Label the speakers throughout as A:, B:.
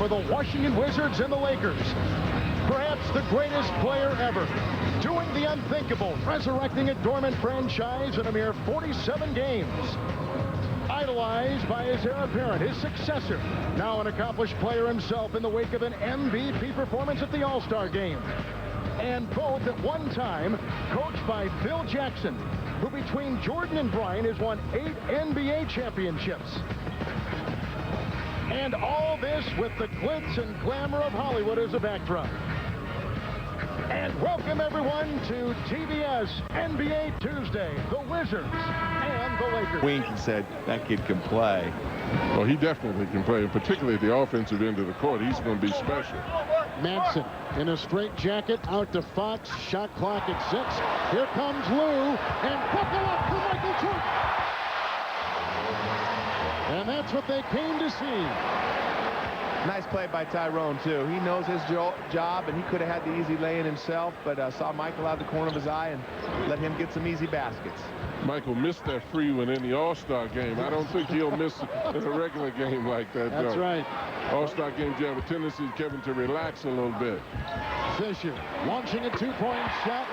A: for the Washington Wizards and the Lakers. Perhaps the greatest player ever, doing the unthinkable, resurrecting a dormant franchise in a mere 47 games. Idolized by his heir apparent, his successor, now an accomplished player himself in the wake of an MVP performance at the All-Star Game. And both at one time coached by Phil Jackson, who between Jordan and Bryant has won 8 NBA championships. And all this with the glitz and glamour of Hollywood as a backdrop. And welcome everyone to TBS NBA Tuesday, the Wizards and the Lakers.
B: Wink and said that kid can play.
C: Well, he definitely can play, and particularly at the offensive end of the court. He's going to be special.
A: Madsen in a straight jacket out to Fox. Shot clock at 6. Here comes Lou, and buckle up for Michael Jordan. And that's what they came to see.
B: Nice play by Tyrone, too. He knows his job, and he could have had the easy lay-in himself, but saw Michael out of the corner of his eye and let him get some easy baskets.
C: Michael missed that free one in the All-Star game. I don't think he'll miss it in a regular game like that.
A: That's right.
C: All-Star games, you have a tendency, Kevin, to relax a little bit.
A: Fisher launching a 2-point shot,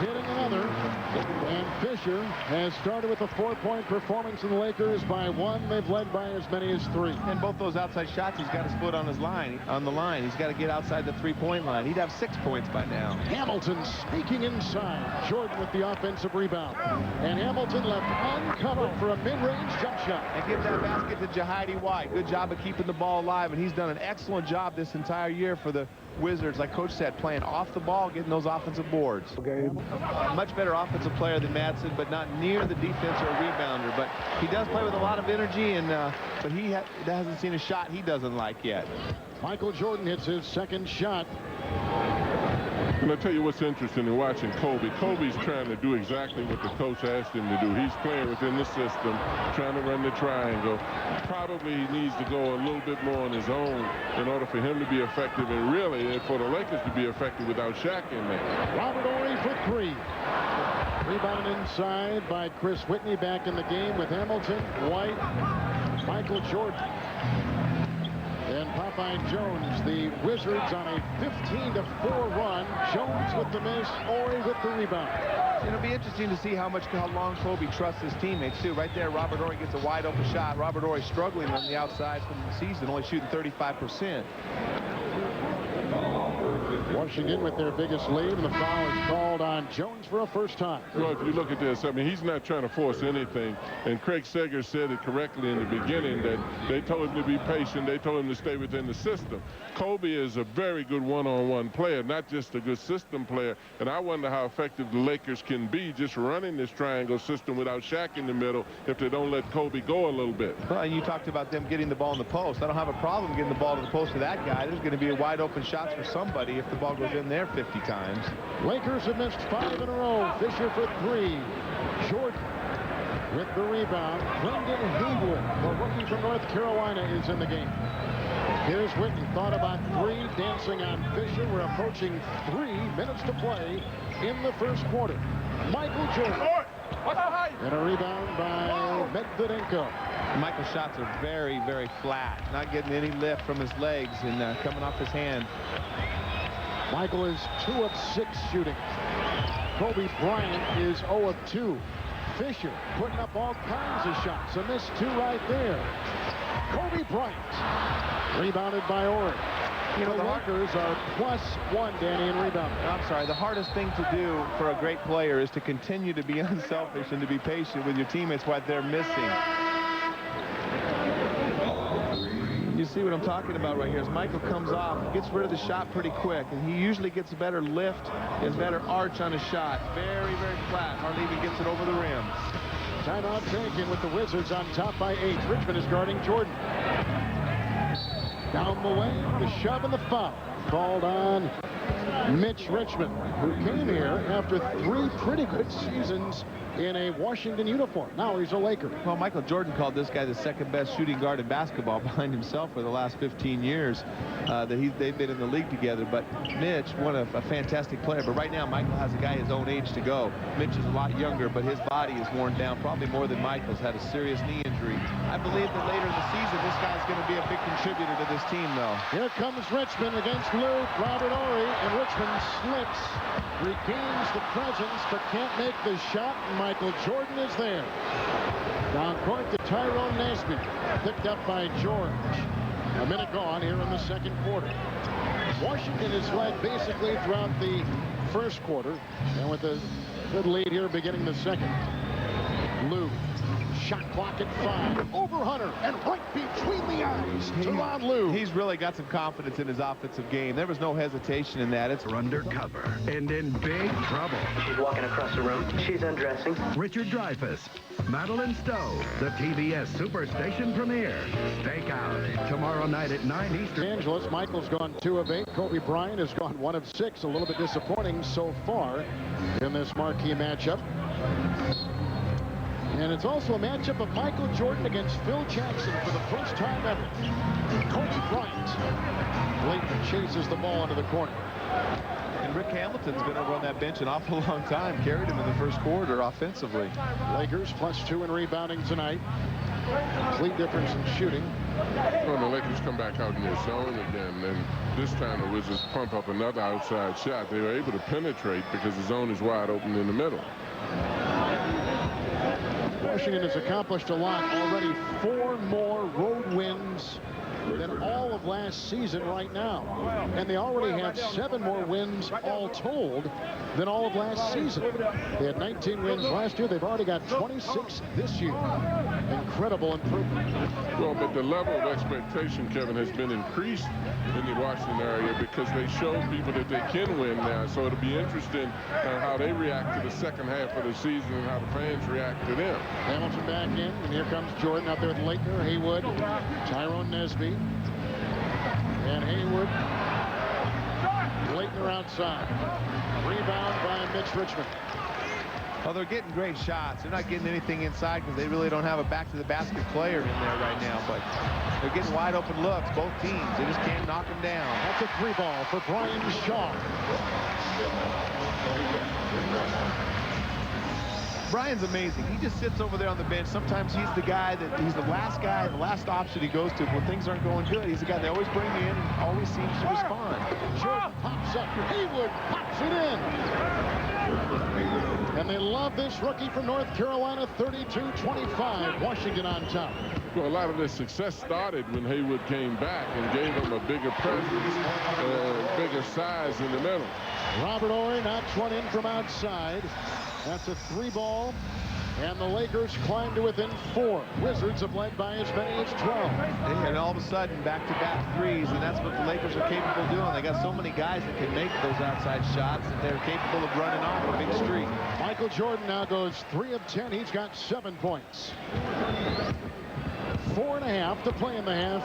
A: hitting another. And Fisher has started with a 4-point performance in the Lakers by 1. They've led by as many as 3.
B: And both those outside shots, he's got his foot on the line. He's got to get outside the 3-point line. He'd have 6 points by now.
A: Hamilton sneaking inside. Jordan with the offensive rebound. And Hamilton left uncovered for a mid-range jump shot.
B: And give that basket to Jahidi White. Good job of keeping the ball alive, and he's done an excellent job this entire year for the Wizards, like Coach said, playing off the ball, getting those offensive boards. Okay. A much better offensive player than Madsen, but not near the defense or rebounder. But he does play with a lot of energy, and but he hasn't seen a shot he doesn't like yet.
A: Michael Jordan hits his second shot.
C: And I'll tell you what's interesting in watching Kobe. Kobe's trying to do exactly what the coach asked him to do. He's playing within the system, trying to run the triangle. Probably he needs to go a little bit more on his own in order for him to be effective, and really for the Lakers to be effective without Shaq in there.
A: Robert Horry for 3. Rebounded inside by Chris Whitney, back in the game with Hamilton, White, Michael Jordan. And Popeye Jones, the Wizards on a 15-4 run. Jones with the miss, Horry with the rebound.
B: It'll be interesting to see how long Kobe trusts his teammates, too. Right there, Robert Horry gets a wide-open shot. Robert Horry struggling on the outside from the season, only shooting 35%.
A: Washington with their biggest lead, and the foul is called on Jones for a first time.
C: Well, if you look at this, I mean, he's not trying to force anything. And Craig Sager said it correctly in the beginning that they told him to be patient. They told him to stay within the system. Kobe is a very good one-on-one player, not just a good system player. And I wonder how effective the Lakers can be just running this triangle system without Shaq in the middle if they don't let Kobe go a little bit.
B: Well, and you talked about them getting the ball in the post. I don't have a problem getting the ball to the post to that guy. There's going to be wide-open shots for somebody if the ball goes in there 50 times.
A: Lakers have missed 5 in a row. Fisher for 3. Jordan with the rebound. Brendan Haywood, the rookie from North Carolina, is in the game. Here's Whitney. Thought about 3, dancing on Fisher. We're approaching 3 minutes to play in the first quarter. Michael Jordan. And a rebound by Medvedenko.
B: Michael's shots are very, very flat. Not getting any lift from his legs and coming off his hand.
A: Michael is 2 of 6 shooting. Kobe Bryant is 0 of 2. Fisher putting up all kinds of shots. A missed 2 right there. Kobe Bryant rebounded by Horry. The Lakers are +1, Danny, in rebounding.
B: I'm sorry. The hardest thing to do for a great player is to continue to be unselfish and to be patient with your teammates what they're missing. You see what I'm talking about right here. As Michael comes off, gets rid of the shot pretty quick, and he usually gets a better lift and better arch on his shot. Very, very flat. Hardly even gets it over the rim.
A: Timeout taken with the Wizards on top by 8. Richmond is guarding Jordan. Down the lane, the shove and the foul. Called on Mitch Richmond, who came here after 3 pretty good seasons in a Washington uniform. Now he's a Laker.
B: Well, Michael Jordan called this guy the second best shooting guard in basketball behind himself for the last 15 years that they've been in the league together. But Mitch, a fantastic player. But right now, Michael has a guy his own age to go. Mitch is a lot younger, but his body is worn down, probably more than Michael's. Had a serious knee injury. I believe that later in the season, this guy's going to be a big contributor to this team, though.
A: Here comes Richmond against Luke. Robert Horry, and Richmond slips, regains the presence, but can't make the shot. Michael Jordan is there. Down court to Tyrone Nesby, picked up by George. A minute gone here in the second quarter. Washington has led basically throughout the first quarter, and with a good lead here beginning the second. Lou, shot clock at 5. Over Hunter, and right between the eyes to Ron Lou.
B: He's really got some confidence in his offensive game. There was no hesitation in that. It's
D: undercover and in big trouble.
E: She's walking across the room. She's undressing.
D: Richard Dreyfuss, Madeline Stowe, the TBS Superstation premiere. Stakeout tomorrow night at 9 Eastern.
A: Angeles, Michael's gone 2 of 8. Kobe Bryant has gone 1 of 6. A little bit disappointing so far in this marquee matchup. And it's also a matchup of Michael Jordan against Phil Jackson for the first time ever. Kobe Bryant. Layton chases the ball into the corner.
B: And Rick Hamilton's been over on that bench an awful long time. Carried him in the first quarter offensively.
A: Lakers +2 in rebounding tonight. Complete difference in shooting.
C: Well, the Lakers come back out in their zone again, and this time the Wizards pump up another outside shot. They were able to penetrate because the zone is wide open in the middle.
A: Washington has accomplished a lot already. 4 more road wins than all of last season right now. And they already have 7 more wins all told than all of last season. They had 19 wins last year. They've already got 26 this year. Incredible improvement.
C: Well, but the level of expectation, Kevin, has been increased in the Washington area because they show people that they can win now. So it'll be interesting how they react to the second half of the season and how the fans react to them.
A: Hamilton back in, and here comes Jordan out there with Laker, Haywood, Tyrone Nesby, and Haywood. Laker outside. Rebound by Mitch Richmond.
B: Well, they're getting great shots. They're not getting anything inside because they really don't have a back-to-the-basket player in there right now. But they're getting wide-open looks, both teams. They just can't knock them down.
A: That's a 3 ball for Brian Shaw.
B: Brian's amazing. He just sits over there on the bench. Sometimes he's the guy he's the last guy, the last option he goes to when things aren't going good. He's the guy they always bring in and always seems to respond.
A: Jordan pops up. Haywood pops it in. And they love this rookie from North Carolina, 32-25. Washington on top.
C: Well, a lot of this success started when Haywood came back and gave him a bigger presence, bigger size in the middle.
A: Robert Horry knocks one in from outside. That's a 3 ball. And the Lakers climb to within 4. Wizards have led by as many as 12.
B: And all of a sudden, back-to-back threes, and that's what the Lakers are capable of doing. They got so many guys that can make those outside shots that they're capable of running off a big streak.
A: Michael Jordan now goes 3 of 10. He's got 7 points. 4.5 to play in the half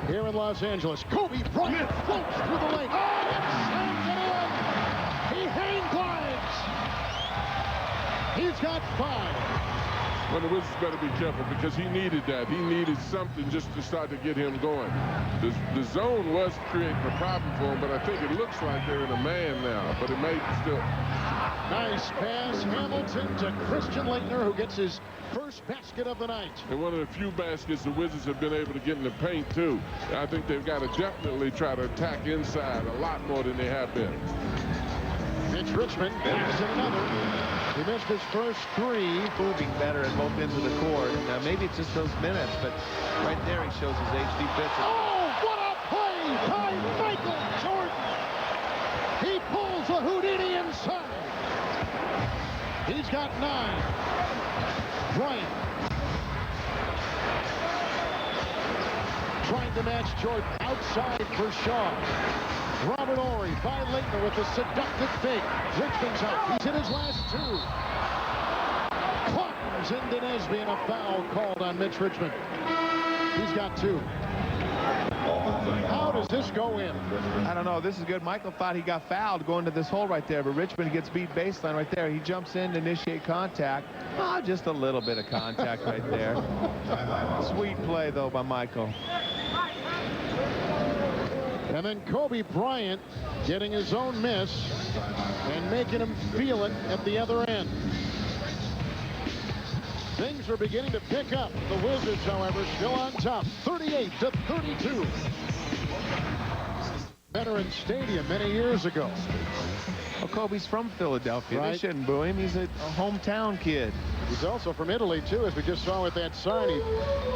A: here in Los Angeles. Kobe Bryant floats through the lane. Oh, and slams it in. He hang glides. He's got 5.
C: Well, the Wizards better be careful because he needed that. He needed something just to start to get him going. The zone was creating a problem for him, but I think it looks like they're in a man now, but it may still.
A: Nice pass, Hamilton to Christian Laettner, who gets his first basket of the night.
C: And one of the few baskets the Wizards have been able to get in the paint, too. I think they've got to definitely try to attack inside a lot more than they have been.
A: Mitch Richmond makes another. He missed his first 3.
B: Moving better at both ends of the court. Now, maybe it's just those minutes, but right there he shows his age defensive.
A: Oh, what a play by Michael Jordan. He pulls a Houdini inside. He's got 9. Bryant trying to match Jordan outside for Shaw. Robert Horry by Laettner with a seductive fake. Richmond's out. He's in his last 2. Climbs into Nesby and a foul called on Mitch Richmond. He's got 2. How does this go in?
B: I don't know. This is good. Michael thought he got fouled going to this hole right there, but Richmond gets beat baseline right there. He jumps in to initiate contact. Oh, just a little bit of contact right there. Sweet play, though, by Michael.
A: And then Kobe Bryant getting his own miss and making him feel it at the other end. Things are beginning to pick up. The Wizards, however, still on top, 38-32. Veterans Stadium many years ago.
B: Well, Kobe's from Philadelphia.
A: Right.
B: They shouldn't boo him. He's a hometown kid.
A: He's also from Italy, too, as we just saw with that sign. He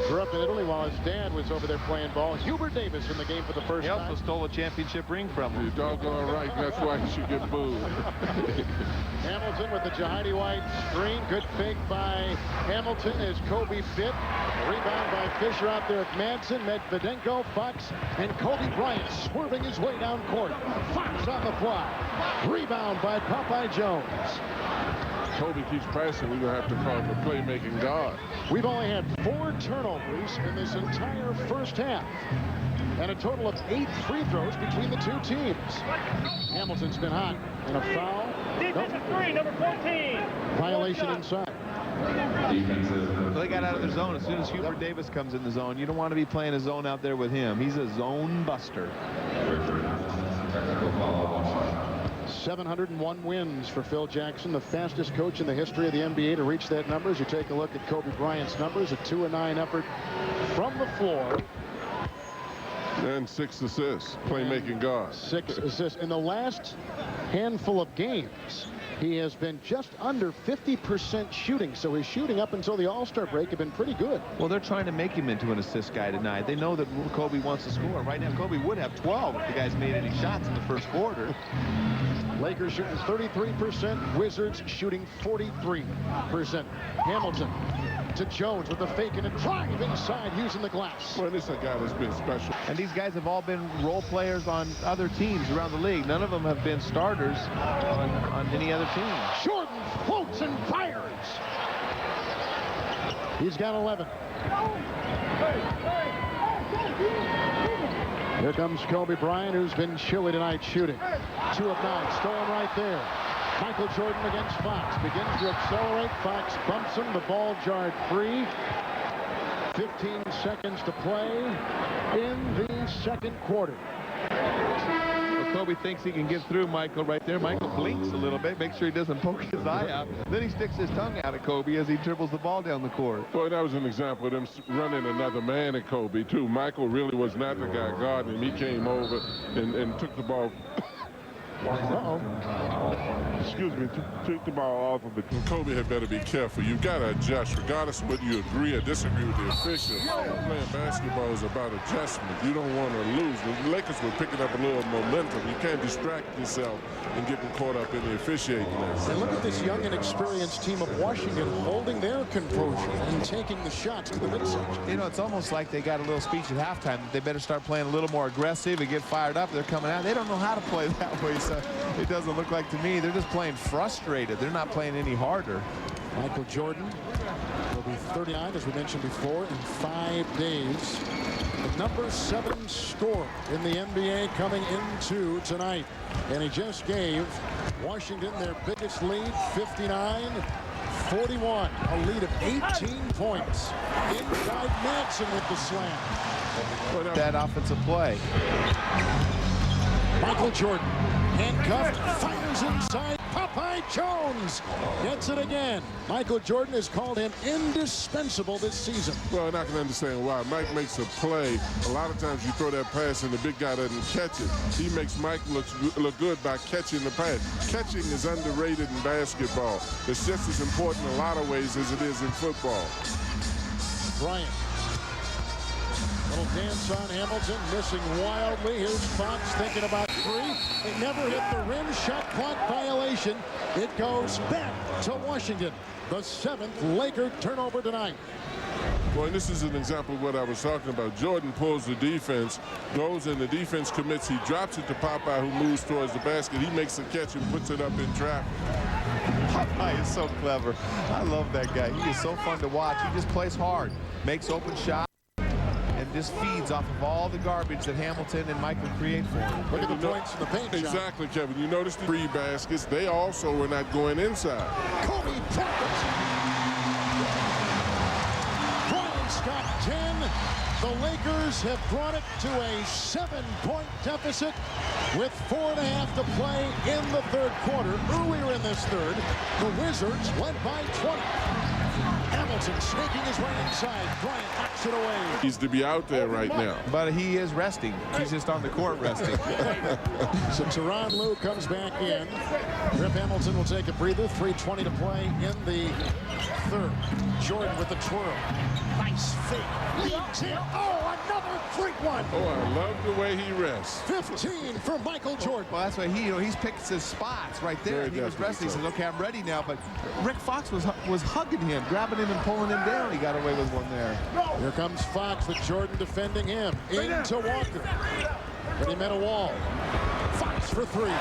A: grew up in Italy while his dad was over there playing ball. Hubert Davis in the game for the first
B: He
A: time.
B: also stole a championship ring from him.
C: You're doggone right. That's why he should get booed.
A: Hamilton with the Jahidi White screen. Good fake by Hamilton as Kobe bit. Rebound by Fisher out there with Madsen, Medvedenko, Fox, and Kobe Bryant swerving his way down court. Fox on the fly. Rebound by Popeye Jones.
C: Kobe keeps passing. We're going to have to call him a playmaking guard.
A: We've only had 4 turnovers in this entire first half. And a total of 8 free throws between the two teams. Hamilton's been hot. And a foul.
F: Defensive 3, number 14.
A: Violation inside.
B: Well, they got out of their zone as soon as Hubert Davis comes in the zone. You don't want to be playing a zone out there with him. He's a zone buster.
A: 701 wins for Phil Jackson, the fastest coach in the history of the NBA to reach that number. As you take a look at Kobe Bryant's numbers, a 2-9 effort from the floor.
C: And 6 assists, playmaking guard.
A: 6 assists. In the last handful of games, he has been just under 50% shooting. So his shooting up until the All-Star break had been pretty good.
B: Well, they're trying to make him into an assist guy tonight. They know that Kobe wants to score. Right now, Kobe would have 12 if the guys made any shots in the first quarter.
A: Lakers shooting 33%. Wizards shooting 43%. Hamilton to Jones with a fake and a drive inside using the glass.
C: Well, this is a guy that's been special.
B: And these guys have all been role players on other teams around the league. None of them have been starters on any other team.
A: Jordan floats and fires. He's got 11. Here comes Kobe Bryant, who's been chilly tonight shooting. 2 of 9, stolen right there. Michael Jordan against Fox. Begins to accelerate. Fox bumps him. The ball jarred free. 15 seconds to play in the second quarter.
B: Well, Kobe thinks he can get through Michael right there. Michael blinks a little bit, make sure he doesn't poke his eye out. Then he sticks his tongue out at Kobe as he dribbles the ball down the court.
C: Well, that was an example of them running another man at Kobe, too. Michael really was not the guy guarding him. He came over and took the ball. Excuse me, took the ball off of it. Kobe had better be careful. You've got to adjust, regardless of whether you agree or disagree with the official. Playing basketball is about adjustment. You don't want to lose. The Lakers were picking up a little momentum. You can't distract yourself and getting caught up in the officiating.
A: And look at this young and experienced team of Washington holding their composure and taking the shots to the midsection.
B: You know, it's almost like they got a little speech at halftime that they better start playing a little more aggressive and get fired up. They're coming out. They don't know how to play that way, so it doesn't look like to me. They're just playing frustrated. They're not playing any harder.
A: Michael Jordan will be 39, as we mentioned before, in 5 days. The number 7 scorer in the NBA coming into tonight. And he just gave Washington their biggest lead, 59-41. A lead of 18 points. Inside Madsen with the slam.
B: That offensive play.
A: Michael Jordan, handcuffed, fires inside. Popeye Jones gets it again. Michael Jordan has called him indispensable this season.
C: Well, and I can understand why. Mike makes a play. A lot of times you throw that pass and the big guy doesn't catch it. He makes Mike look good by catching the pass. Catching is underrated in basketball. It's just as important in a lot of ways as it is in football.
A: Bryant. Little dance on Hamilton, missing wildly. Here's Fox thinking about 3. It never hit the rim. Shot clock violation. It goes back to Washington. The 7th Laker turnover tonight.
C: Well, and this is an example of what I was talking about. Jordan pulls the defense, goes in, the defense commits. He drops it to Popeye, who moves towards the basket. He makes the catch and puts it up in traffic.
B: Popeye is so clever. I love that guy. He is so fun to watch. He just plays hard, makes open shots. just feeds off of all the garbage that Hamilton and Michael create for him.
A: Look at the points in the paint, John.
C: Exactly, Kevin. You notice the free baskets. They also were not going inside.
A: Kobe Bryant. Bryant's got 10. The Lakers have brought it to a 7-point deficit with 4.5 to play in the third quarter. Earlier in this third, the Wizards led by 20. Hamilton snaking his way inside. Bryant knocks it away.
C: He's to be out there right now.
B: But he is resting. He's just on the court resting.
A: So Tyronn Lue comes back in. Rip Hamilton will take a breather. 3:20 to play in the third. Jordan with the twirl. Nice fake. Leads in. Oh, another great one.
C: Oh, I love the way he rests.
A: 15 for Michael Jordan.
B: Well, that's why he's picked his spots right there.
C: Very
B: He was resting. He
C: definitely
B: says, okay, I'm ready now. But Rick Fox was hugging him, grabbing him and pulling him down. He got away with one there.
A: Here comes Fox with Jordan defending him. Into Walker. But he met a wall. Fox for 3.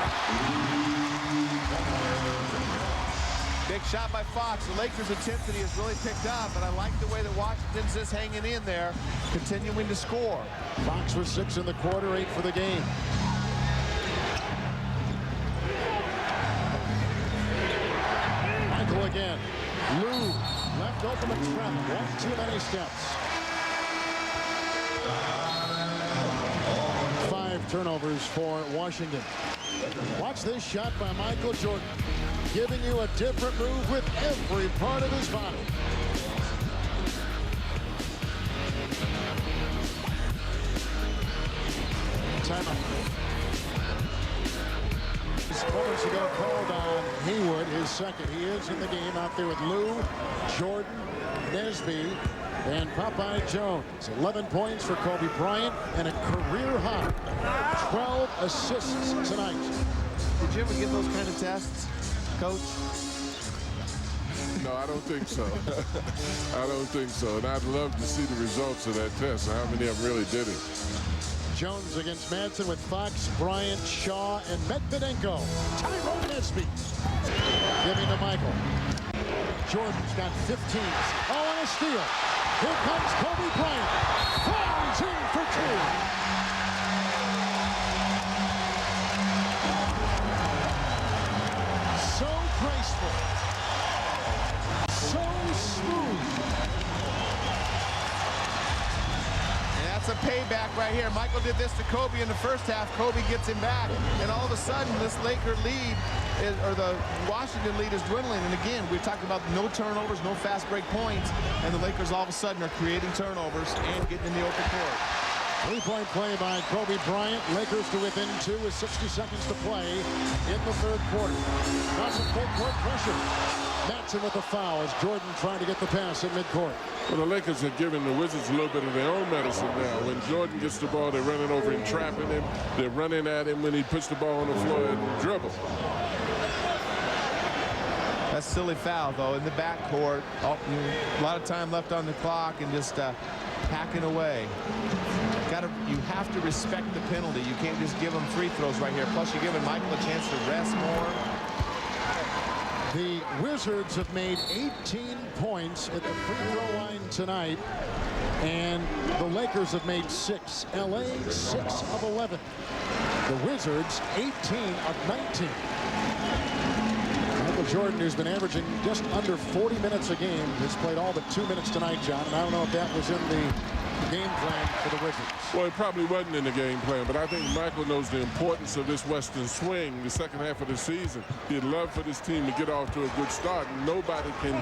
B: Big shot by Fox. The Lakers' intensity has really picked up, but I like the way that Washington's just hanging in there, continuing to score.
A: Fox with 6 in the quarter, 8 for the game. Michael again. Lue left open to Trent. One too many steps. 5 turnovers for Washington. Watch this shot by Michael Jordan, giving you a different move with every part of his body. Timeout. Moments ago called on Haywood, his second. He is in the game out there with Lue, Jordan, Nesby, and Popeye Jones. 11 points for Kobe Bryant and a career high 12 assists tonight.
B: Did you ever get those kind of tests, Coach?
C: No, I don't think so. I don't think so. And I'd love to see the results of that test. How many of them really did it?
A: Jones against Madsen with Fox, Bryant, Shaw, and Medvedenko. Tyrone Nesby giving to Michael. Jordan's got 15s. Oh, and a steal. Here comes Kobe Bryant. Fires in for 2. So graceful. So smooth.
B: That's a payback right here. Michael did this to Kobe in the first half. Kobe gets him back, and all of a sudden, this Laker lead, or the Washington lead, is dwindling. And again, we're talking about no turnovers, no fast break points, and the Lakers all of a sudden are creating turnovers and getting in the open court.
A: 3-point play by Kobe Bryant. Lakers to within 2 with 60 seconds to play in the third quarter. Now some full court pressure. Madsen with the foul as Jordan trying to get the pass at midcourt.
C: Well, the Lakers have given the Wizards a little bit of their own medicine now. When Jordan gets the ball, they're running over and trapping him. They're running at him when he puts the ball on the floor and dribble.
B: That's a silly foul, though, in the backcourt. Oh, a lot of time left on the clock and just hacking away. You have to respect the penalty. You can't just give him free throws right here. Plus, you're giving Michael a chance to rest more.
A: The Wizards have made 18 points at the free throw line tonight, and the Lakers have made 6. LA 6 of 11. The Wizards 18 of 19. Michael Jordan, who's been averaging just under 40 minutes a game, has played all but 2 minutes tonight, John, and I don't know if that was in the game plan for the Wizards.
C: Well, it probably wasn't in the game plan, but I think Michael knows the importance of this Western swing the second half of the season. He'd love for this team to get off to a good start, and nobody can,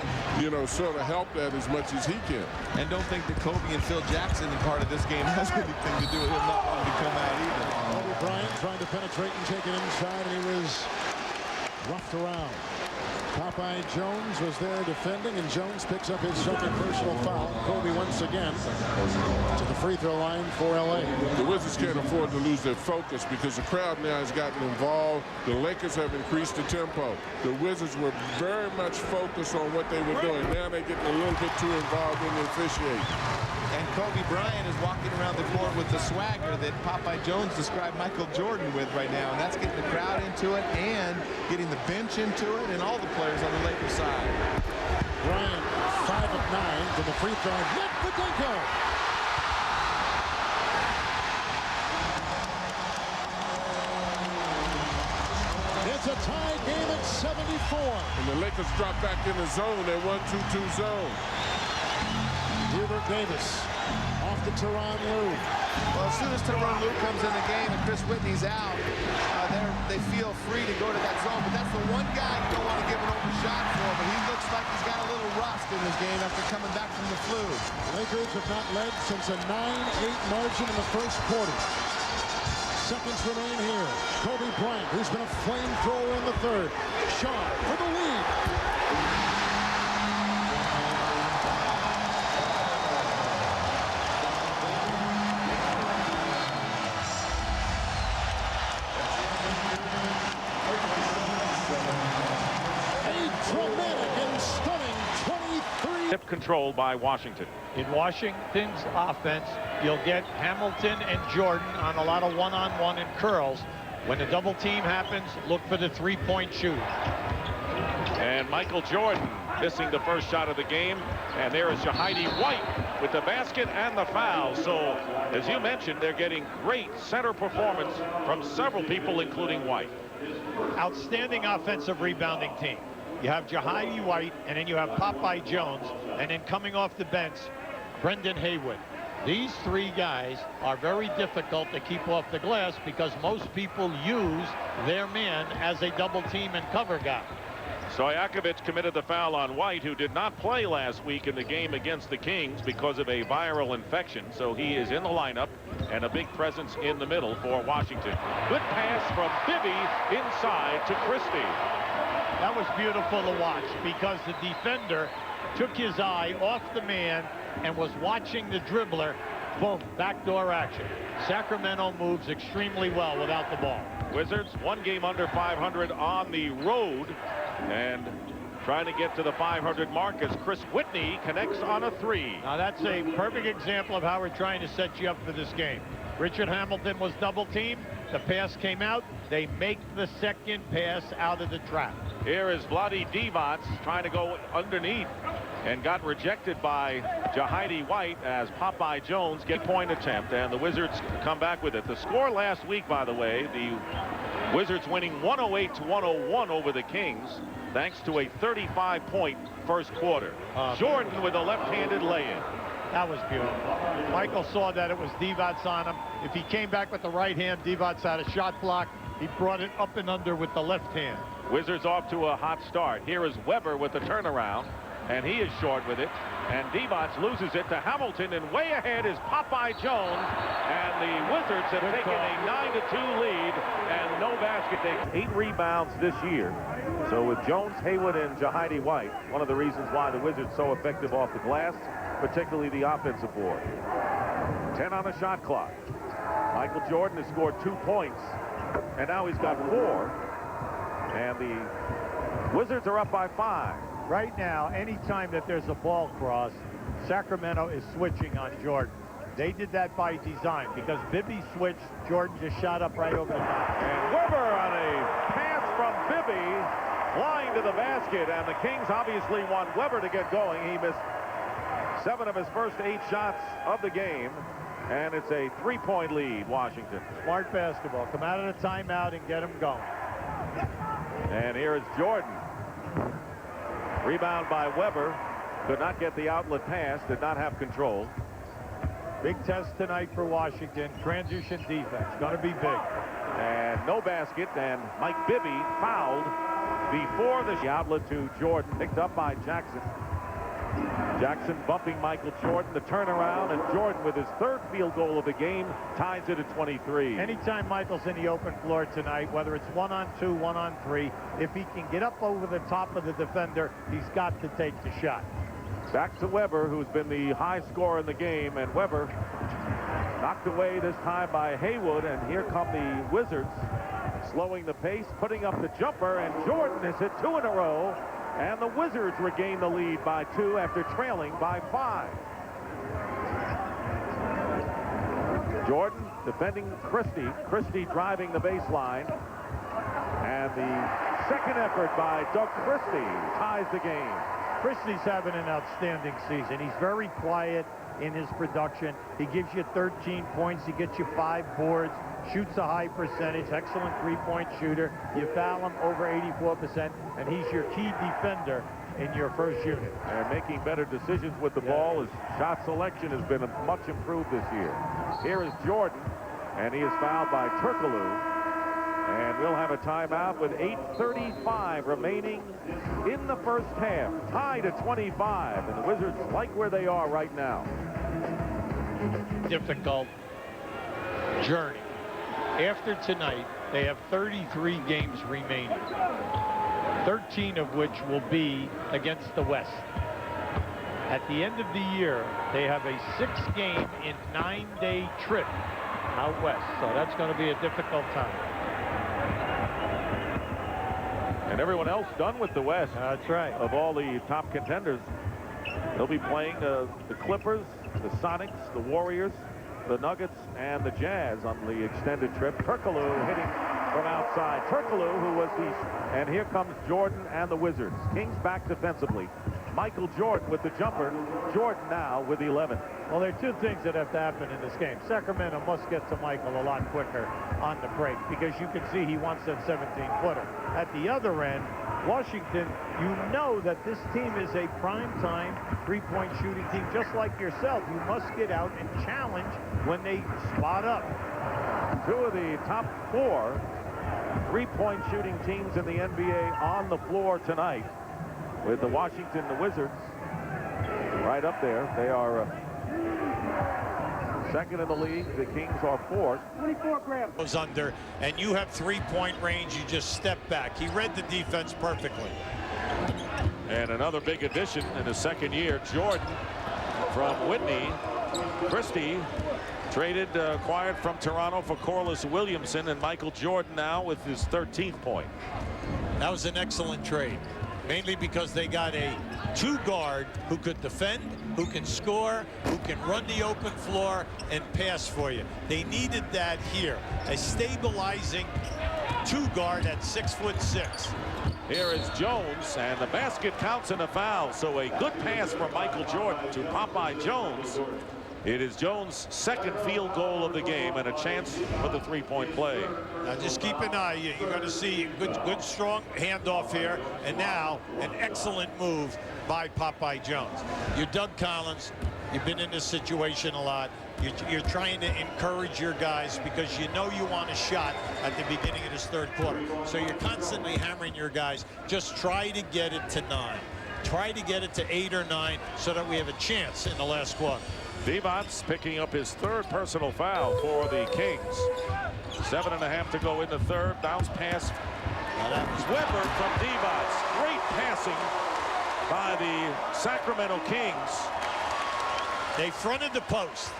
C: sort of help that as much as he can.
B: And don't think that Kobe and Phil Jackson in part of this game has anything to do with him not wanting to come out either.
A: Kobe Bryant trying to penetrate and take it inside, and he was roughed around. Popeye Jones was there defending, and Jones picks up his second personal foul. Kobe once again to the free throw line for LA.
C: The Wizards can't afford to lose their focus because the crowd now has gotten involved. The Lakers have increased the tempo. The Wizards were very much focused on what they were doing. Now they're getting a little bit too involved in the officiating.
B: And Kobe Bryant is walking around the court with the swagger that Popeye Jones described Michael Jordan with right now. And that's getting the crowd into it and getting the bench into it and all the players on the Lakers side.
A: Bryant 5 of 9 from the free throw. Medvedenko. It's a tie game at 74.
C: And the Lakers drop back in the zone, that 1-2-2 zone.
A: Hubert Davis off to Tyronn Lue.
B: Well, as soon as Tyronn Lue comes in the game and Chris Whitney's out, they feel free to go to that zone. But that's the one guy you don't want to give an open shot for. But he looks like he's got a little rust in his game after coming back from the flu.
A: Lakers have not led since a 9-8 margin in the first quarter. Seconds remain here. Kobe Bryant, who's been a flamethrower in the third. Shaw for the lead.
G: Tip control by Washington.
F: In Washington's offense, you'll get Hamilton and Jordan on a lot of one-on-one and curls. When the double team happens, look for the three-point shoot.
G: And Michael Jordan missing the first shot of the game. And there is Jahidi White with the basket and the foul. So, as you mentioned, they're getting great center performance from several people, including White.
F: Outstanding offensive rebounding team. You have Jahidi White, and then you have Popeye Jones, and then coming off the bench, Brendan Haywood. These three guys are very difficult to keep off the glass because most people use their man as a double team and cover guy.
G: Stojakovic committed the foul on White, who did not play last week in the game against the Kings because of a viral infection. So he is in the lineup and a big presence in the middle for Washington. Good pass from Bibby inside to Christie.
F: That was beautiful to watch because the defender took his eye off the man and was watching the dribbler. Boom, backdoor action. Sacramento moves extremely well without the ball.
G: Wizards one game under 500 on the road and trying to get to the 500 mark as Chris Whitney connects on a three.
F: Now that's a perfect example of how we're trying to set you up for this game. Richard Hamilton was double teamed. The pass came out. They make the second pass out of the trap.
G: Here is Vlade Divac trying to go underneath and got rejected by Jahidi White as Popeye Jones get point attempt, and the Wizards come back with it. The score last week, by the way, the Wizards winning 108-101 over the Kings thanks to a 35-point first quarter. Jordan with a left-handed lay-in.
F: That was beautiful. Michael saw that it was Divac on him. If he came back with the right hand, Divac had a shot block. He brought it up and under with the left hand.
G: Wizards off to a hot start. Here is Weber with the turnaround, and he is short with it. And Divac loses it to Hamilton, and way ahead is Popeye Jones. And the Wizards have taken a 9-2 lead, and no basket. They 8 rebounds this year. So with Jones, Haywood, and Jahidi White, one of the reasons why the Wizards so effective off the glass, particularly the offensive board. 10 on the shot clock. Michael Jordan has scored 2 points, and now he's got 4. And the Wizards are up by 5.
F: Right now, anytime that there's a ball cross, Sacramento is switching on Jordan. They did that by design because Bibby switched. Jordan just shot up right over the top.
G: And Weber on a pass from Bibby, flying to the basket. And the Kings obviously want Weber to get going. He missed 7 of his first 8 shots of the game. And it's a 3-point lead, Washington.
F: Smart basketball. Come out of the timeout and get him going.
G: And here is Jordan. Rebound by Weber. Could not get the outlet pass. Did not have control.
F: Big test tonight for Washington. Transition defense. Going to be big.
G: And no basket. And Mike Bibby fouled before the outlet to Jordan. Picked up by Jackson. Jackson bumping Michael Jordan, the turnaround, and Jordan with his 3rd field goal of the game ties it at 23.
F: Anytime Michael's in the open floor tonight, whether it's 1-on-2, 1-on-3, if he can get up over the top of the defender, he's got to take the shot.
G: Back to Weber, who's been the high scorer in the game, and Weber knocked away this time by Haywood, and here come the Wizards slowing the pace, putting up the jumper, and Jordan has hit 2 in a row. And the Wizards regain the lead by 2 after trailing by 5. Jordan defending Christie. Christie driving the baseline. And the second effort by Doug Christie ties the game.
F: Christie's having an outstanding season. He's very quiet in his production. He gives you 13 points. He gets you 5 boards. Shoots a high percentage. Excellent three-point shooter. You foul him over 84%, and he's your key defender in your first unit.
G: And making better decisions with the ball. His shot selection has been much improved this year. Here is Jordan, and he is fouled by Turkoglu. And we'll have a timeout with 8:35 remaining in the first half. Tied at 25, and the Wizards like where they are right now.
F: Difficult journey. After tonight, they have 33 games remaining, 13 of which will be against the West. At the end of the year, they have a 6-game in 9-day trip out west, so that's going to be a difficult time.
G: And everyone else done with the West.
F: That's right.
G: Of all the top contenders, they'll be playing the Clippers, the Sonics, the Warriors, the Nuggets, and the Jazz on the extended trip. Turkoglu hitting from outside. Turkoglu, who was and here comes Jordan and the Wizards. Kings back defensively. Michael Jordan with the jumper. Jordan now with 11.
F: Well, there are two things that have to happen in this game. Sacramento must get to Michael a lot quicker on the break, because you can see he wants that 17-footer. At the other end, Washington, you know that this team is a prime-time three-point shooting team, just like yourself. You must get out and challenge when they spot up.
G: 2 of the top 4 three-point shooting teams in the NBA on the floor tonight, with the Washington, the Wizards, right up there. They are second in the league. The Kings are 4th.
F: 24 grams. Goes under, and you have three-point range. You just step back. He read the defense perfectly.
G: And another big addition in his second year, Jordan from Whitney. Christie acquired from Toronto for Corliss Williamson, and Michael Jordan now with his 13th point.
F: That was an excellent trade, mainly because they got a 2-guard who could defend, who can score, who can run the open floor and pass for you. They needed that here. A stabilizing 2-guard at 6'6".
G: Here is Jones, and the basket counts in a foul. So a good pass from Michael Jordan to Popeye Jones. It is Jones' second field goal of the game, and a chance for the three-point play.
F: Now just keep an eye. You're going to see good strong handoff here, and now an excellent move by Popeye Jones. You're Doug Collins. You've been in this situation a lot. You're trying to encourage your guys because you know you want a shot at the beginning of this third quarter. So you're constantly hammering your guys. Just try to get it to 9. Try to get it to 8 or 9 so that we have a chance in the last quarter.
G: Divac picking up his 3rd personal foul for the Kings. 7.5 to go in the third. Bounce pass. That was Weber from Divac. Great passing by the Sacramento Kings.
F: They fronted the post,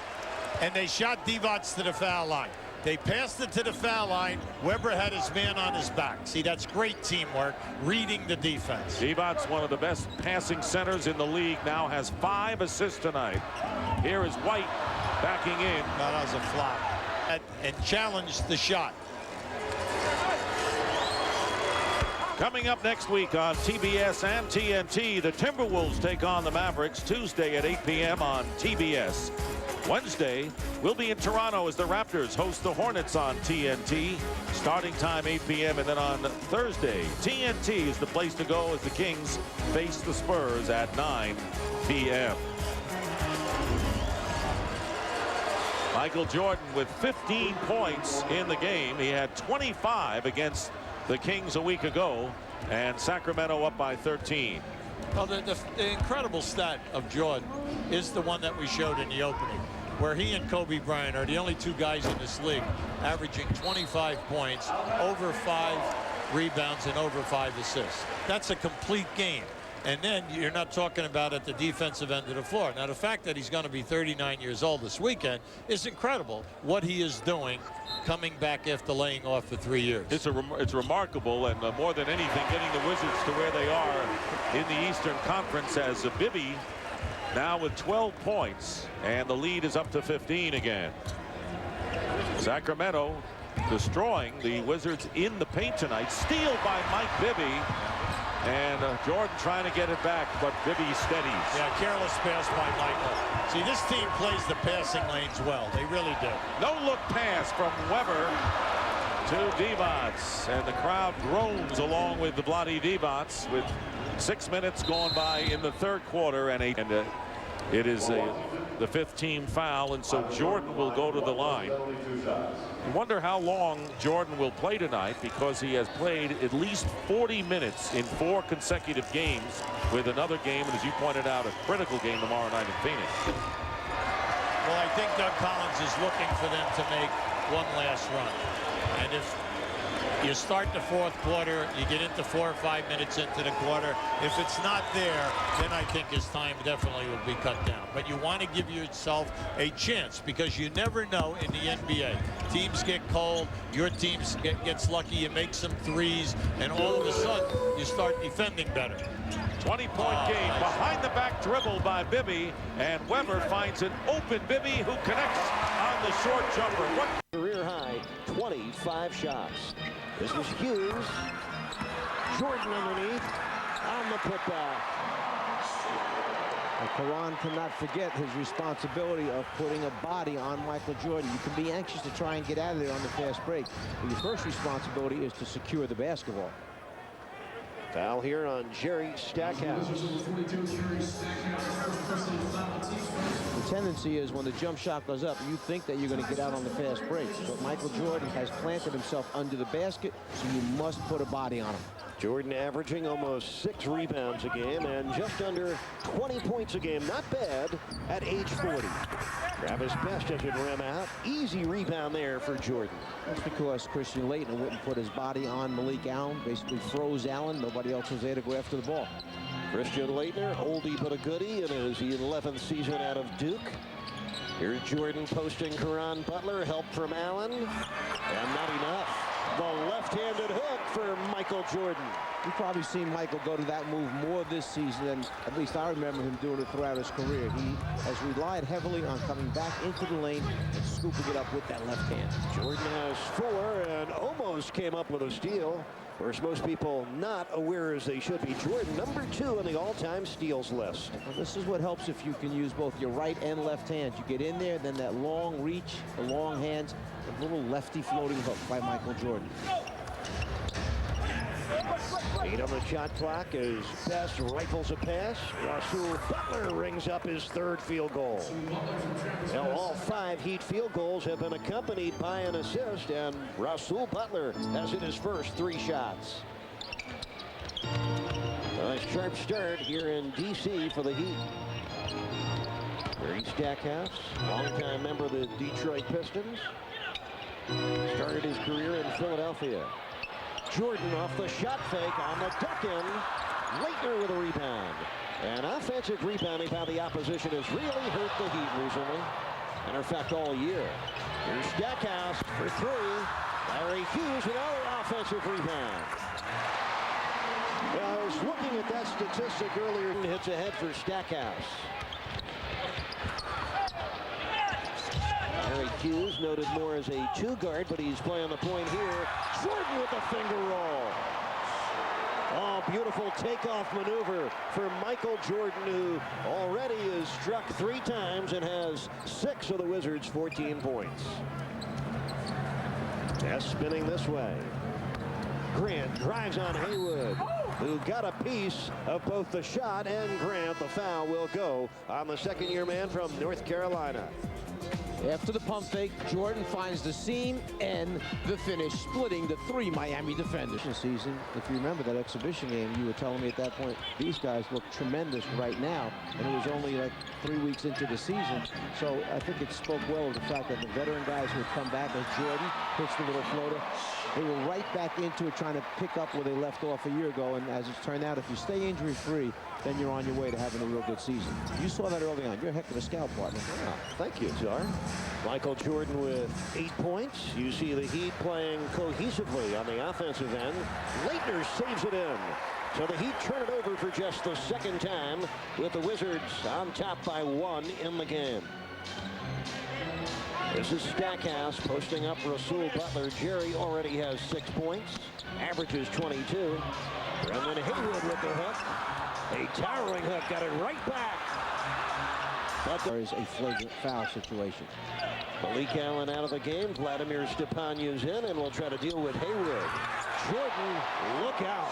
F: and they shot Divac to the foul line. They passed it to the foul line. Weber had his man on his back. See, that's great teamwork, reading the defense.
G: Divac, one of the best passing centers in the league, now has 5 assists tonight. Here is White backing in.
F: That was a flop. And challenged the shot.
G: Coming up next week on TBS and TNT, the Timberwolves take on the Mavericks Tuesday at 8 p.m. on TBS. Wednesday, we'll be in Toronto as the Raptors host the Hornets on TNT. Starting time 8 p.m. and then on Thursday, TNT is the place to go as the Kings face the Spurs at 9 p.m. Michael Jordan with 15 points in the game. He had 25 against the Kings a week ago, and Sacramento up by 13.
F: Well, the incredible stat of Jordan is the one that we showed in the opening, where he and Kobe Bryant are the only 2 guys in this league averaging 25 points, over 5 rebounds, and over 5 assists. That's a complete game. And then you're not talking about at the defensive end of the floor. Now, the fact that he's going to be 39 years old this weekend is incredible, what he is doing coming back after laying off for 3 years.
G: It's remarkable, and more than anything, getting the Wizards to where they are in the Eastern Conference, as Bibby now with 12 points, and the lead is up to 15 again. Sacramento destroying the Wizards in the paint tonight. Steal by Mike Bibby. And Jordan trying to get it back, but Bibby steadies.
F: Yeah, careless pass by Michael. See, this team plays the passing lanes well. They really do.
G: No look pass from Weber to Divac, and the crowd groans along with the Bloody Divac with 6 minutes gone by in the third quarter, and it is the 5th team foul, and so Jordan will go to the line. You wonder how long Jordan will play tonight, because he has played at least 40 minutes in 4 consecutive games, with another game, and as you pointed out, a critical game tomorrow night in Phoenix.
F: Well, I think Doug Collins is looking for them to make one last run. And if you start the fourth quarter, you get into 4 or 5 minutes into the quarter. If it's not there, then I think his time definitely will be cut down. But you want to give yourself a chance, because you never know in the NBA. Teams get cold, your team gets lucky, you make some threes, and all of a sudden you start defending better.
G: 20-point game.
F: Nice.
G: Behind the back dribble by Bibby, and Weber finds an open Bibby, who connects on the short jumper. What
H: career high 25 shots. This is Hughes. Jordan underneath on the putback.
I: Caron cannot forget his responsibility of putting a body on Michael Jordan. You can be anxious to try and get out of there on the fast break, but your first responsibility is to secure the basketball.
H: Foul here on Jerry Stackhouse.
I: The tendency is when the jump shot goes up, you think that you're going to get out on the fast breaks. But Michael Jordan has planted himself under the basket, so you must put a body on him.
H: Jordan averaging almost 6 rebounds a game and just under 20 points a game. Not bad at age 40. Travis Best has it rim out. Easy rebound there for Jordan.
I: That's because Christian Laettner wouldn't put his body on Malik Allen. Basically froze Allen. Nobody else was there to go after the ball.
H: Christian Laettner, oldie but a goodie in his 11th season out of Duke. Here's Jordan posting Caron Butler. Help from Allen. And not enough. The left-handed hook for Michael Jordan.
I: You've probably seen Michael go to that move more this season than at least I remember him doing it throughout his career. He has relied heavily on coming back into the lane and scooping it up with that left hand.
H: Jordan has 4 and almost came up with a steal. Whereas most people not aware as they should be. Jordan, number 2 on the all-time steals list.
I: Well, this is what helps if you can use both your right and left hand. You get in there, then that long reach, the long hands, the little lefty floating hook by Michael Jordan.
H: 8 on the shot clock as Best rifles a pass. Rasul Butler rings up his 3rd field goal. Now all 5 Heat field goals have been accompanied by an assist, and Rasul Butler has hit his first 3 shots. A sharp start here in D.C. for the Heat. Jerry Stackhouse, longtime member of the Detroit Pistons. Started his career in Philadelphia. Jordan off the shot fake on the duck-in. Laettner with a rebound. And offensive rebounding by the opposition has really hurt the Heat recently. And in fact, all year. Here's Stackhouse for 3. Larry Hughes, another offensive rebound. Well, I was looking at that statistic earlier. Hits ahead for Stackhouse. Larry Hughes, noted more as a 2-guard, but he's playing the point here. Jordan with the finger roll. Oh, beautiful takeoff maneuver for Michael Jordan, who already has struck 3 times and has 6 of the Wizards' 14 points. Best spinning this way. Grant drives on Haywood, who got a piece of both the shot and Grant. The foul will go on the 2nd-year man from North Carolina.
I: After the pump fake, Jordan finds the seam and the finish, splitting the 3 Miami defenders. This season, if you remember that exhibition game, you were telling me at that point, these guys look tremendous right now, and it was only like 3 weeks into the season. So I think it spoke well of the fact that the veteran guys who had come back, as Jordan hits the little floater, they were right back into it, trying to pick up where they left off a year ago. And as it's turned out, if you stay injury-free, then you're on your way to having a real good season. You saw that early on. You're a heck of a scout, partner.
H: Yeah, thank you, Czar. Michael Jordan with 8 points. You see the Heat playing cohesively on the offensive end. Laettner saves it in. So the Heat turn it over for just the 2nd time, with the Wizards on top by 1 in the game. This is Stackhouse posting up Rasul Butler. Jerry already has 6 points, averages 22. Brendan Haywood with the hook. A towering hook, got it right back. But there is a flagrant foul situation. Malik Allen out of the game. Vladimir Stepanya's in, and we'll try to deal with Haywood. Jordan, look out.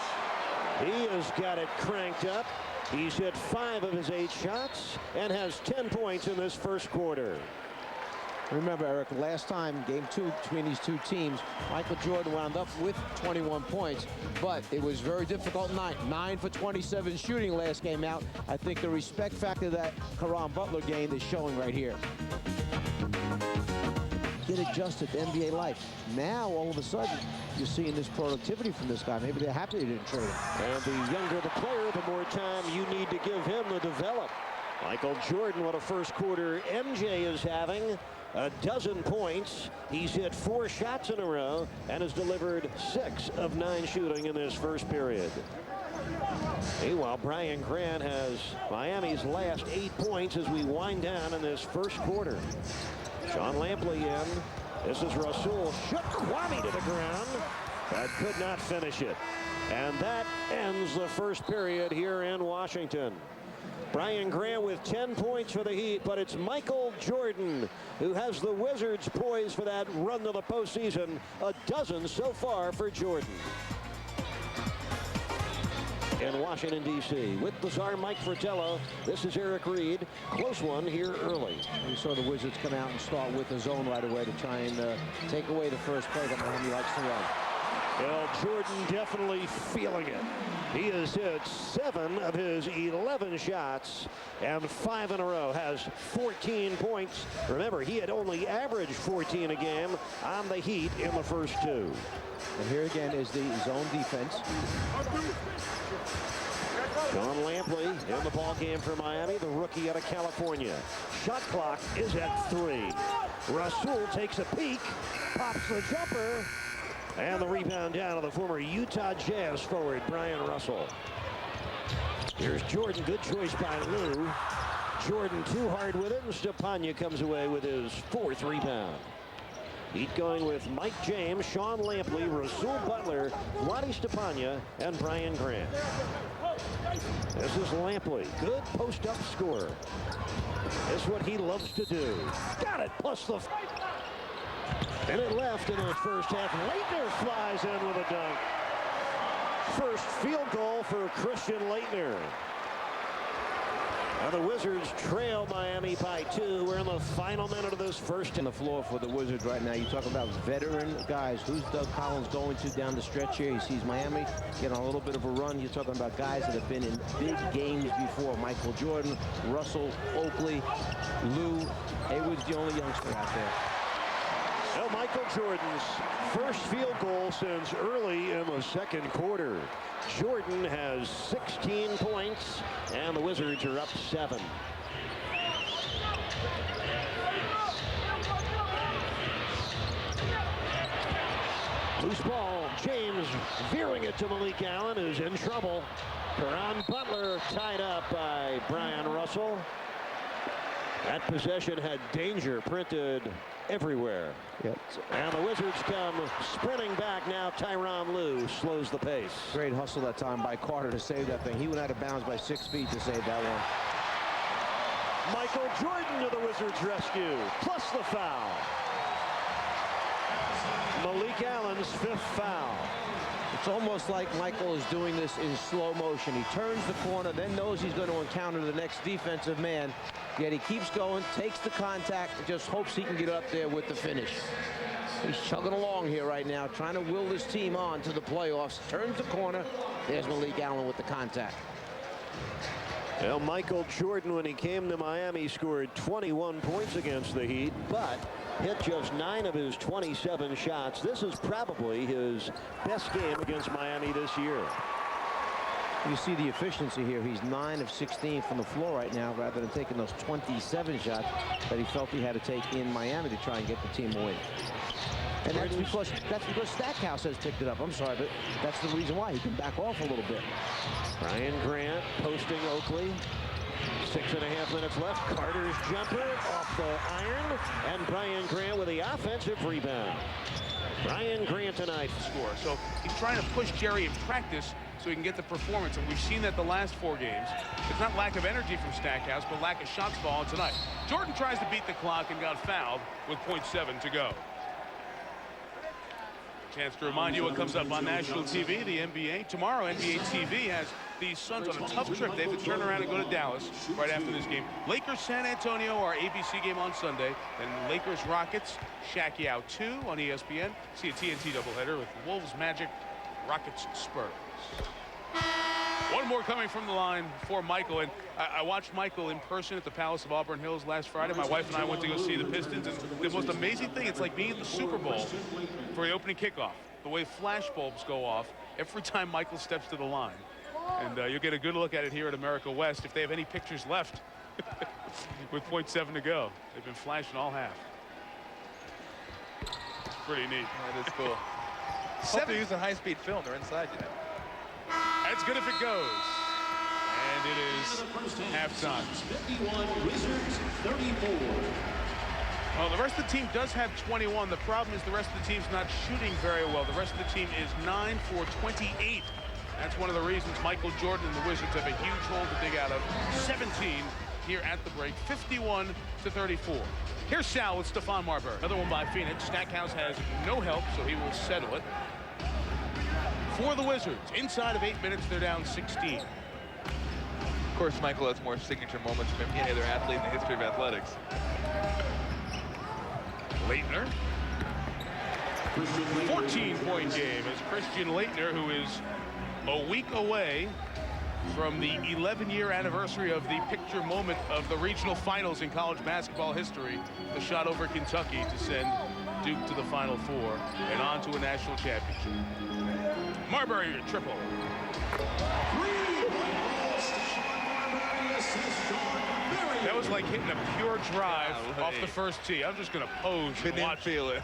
H: He has got it cranked up. He's hit 5 of his 8 shots and has 10 points in this first quarter.
I: Remember, Eric, last time, game 2 between these two teams, Michael Jordan wound up with 21 points, but it was very difficult night. 9 for 27 shooting last game out. I think the respect factor that Caron Butler gained is showing right here. Get adjusted to NBA life. Now, all of a sudden, you're seeing this productivity from this guy. Maybe they're happy they didn't trade him.
H: And the younger the player, the more time you need to give him to develop. Michael Jordan, what a first quarter MJ is having. 12 points. He's hit 4 shots in a row and has delivered 6 of 9 shooting in this first period. Meanwhile, Brian Grant has Miami's last 8 points as we wind down in this first quarter. Sean Lampley in. This is Rasul. Shook Kwame to the ground, but could not finish it. And that ends the first period here in Washington. Brian Grant with 10 points for the Heat, but it's Michael Jordan who has the Wizards poised for that run to the postseason. 12 so far for Jordan. In Washington, D.C. with the czar Mike Fratello, this is Eric Reed. Close one here early.
I: We saw the Wizards come out and start with the zone right away to try and take away the first play that Miami likes to run.
H: Well, Jordan definitely feeling it. He has hit 7 of his 11 shots and 5 in a row, has 14 points. Remember, he had only averaged 14 a game on the Heat in the first 2.
I: And here again is the zone defense.
H: Sean Lampley in the ball game for Miami, the rookie out of California. Shot clock is at 3. Rasul takes a peek, pops the jumper, and the rebound down to the former Utah Jazz forward, Brian Russell. Here's Jordan, good choice by Lou. Jordan too hard with it, and Stepanya comes away with his 4th rebound. Heat going with Mike James, Sean Lampley, Rasul Butler, Vlade Stepanya, and Brian Grant. This is Lampley, good post-up scorer. This is what he loves to do. Got it, plus the... And it left in the first half. Laettner flies in with a dunk. First field goal for Christian Laettner. Now the Wizards trail Miami by 2. We're in the final minute of this first.
I: On the floor for the Wizards right now. You talk about veteran guys. Who's Doug Collins going to down the stretch here? He sees Miami getting a little bit of a run. You're talking about guys that have been in big games before. Michael Jordan, Russell, Oakley, Lou. Haywood's the only youngster out there.
H: Well, Michael Jordan's first field goal since early in the second quarter. Jordan has 16 points, and the Wizards are up 7. Loose ball, James veering it to Malik Allen, who's in trouble. Caron Butler tied up by Brian Russell. That possession had danger printed everywhere.
I: Yep.
H: And the Wizards come sprinting back now. Tyronn Lue slows the pace.
I: Great hustle that time by Carter to save that thing. He went out of bounds by 6 feet to save that one.
H: Michael Jordan to the Wizards' rescue, plus the foul. Malik Allen's 5th foul.
I: It's almost like Michael is doing this in slow motion. He turns the corner, then knows he's going to encounter the next defensive man. Yet he keeps going, takes the contact, and just hopes he can get up there with the finish. He's chugging along here right now, trying to will this team on to the playoffs. Turns the corner. There's Malik Allen with the contact.
H: Well, Michael Jordan, when he came to Miami, scored 21 points against the Heat, but hit just 9 of his 27 shots. This is probably his best game against Miami this year.
I: You see the efficiency here. He's 9 of 16 from the floor right now, rather than taking those 27 shots that he felt he had to take in Miami to try and get the team away. And that's because Stackhouse has picked it up. I'm sorry, but that's the reason why he can back off a little bit.
H: Brian Grant posting Oakley. 6.5 minutes left. Carter's jumper off the iron, and Brian Grant with the offensive rebound. Brian Grant tonight.
J: Score. So he's trying to push Jerry in practice so he can get the performance, and we've seen that the last 4 games. It's not lack of energy from Stackhouse, but lack of shots falling tonight. Jordan tries to beat the clock and got fouled with 0.7 to go. Chance to remind you what comes up on national TV, the NBA. Tomorrow, NBA TV has the Suns on a tough trip. They have to turn around and go to Dallas right after this game. Lakers San Antonio, our ABC game on Sunday. Then Lakers Rockets, Shaq Yao 2 on ESPN. See a TNT doubleheader with Wolves Magic, Rockets Spurs. One more coming from the line for Michael, and I watched Michael in person at the Palace of Auburn Hills last Friday. My wife and I went to go see the Pistons, and the most amazing thing, it's like being at the Super Bowl for the opening kickoff. The way flash bulbs go off every time Michael steps to the line. And you'll get a good look at it here at America West if they have any pictures left with 0.7 to go. They've been flashing all half. It's pretty neat.
B: That is cool. Hope they're using high-speed film. They're inside you.
J: That's good if it goes. And it is halftime.
K: 51 Wizards 34.
J: Well, the rest of the team does have 21. The problem is the rest of the team's not shooting very well. The rest of the team is 9 for 28. That's one of the reasons Michael Jordan and the Wizards have a huge hole to dig out of. 17 here at the break, 51 to 34. Here's Sal with Stephon Marbury. Another one by Phoenix. Stackhouse has no help, so he will settle it. For the Wizards, inside of 8 minutes, they're down 16.
B: Of course, Michael has more signature moments than any other athlete in the history of athletics.
J: Laettner. 14-point game as Christian Laettner, who is a week away from the 11-year anniversary of the picture moment of the regional finals in college basketball history, the shot over Kentucky to send Duke to the Final Four and on to a national championship. Marbury triple. That was like hitting a pure drive off the first tee. I'm just going to pose and watch.
B: Feel it.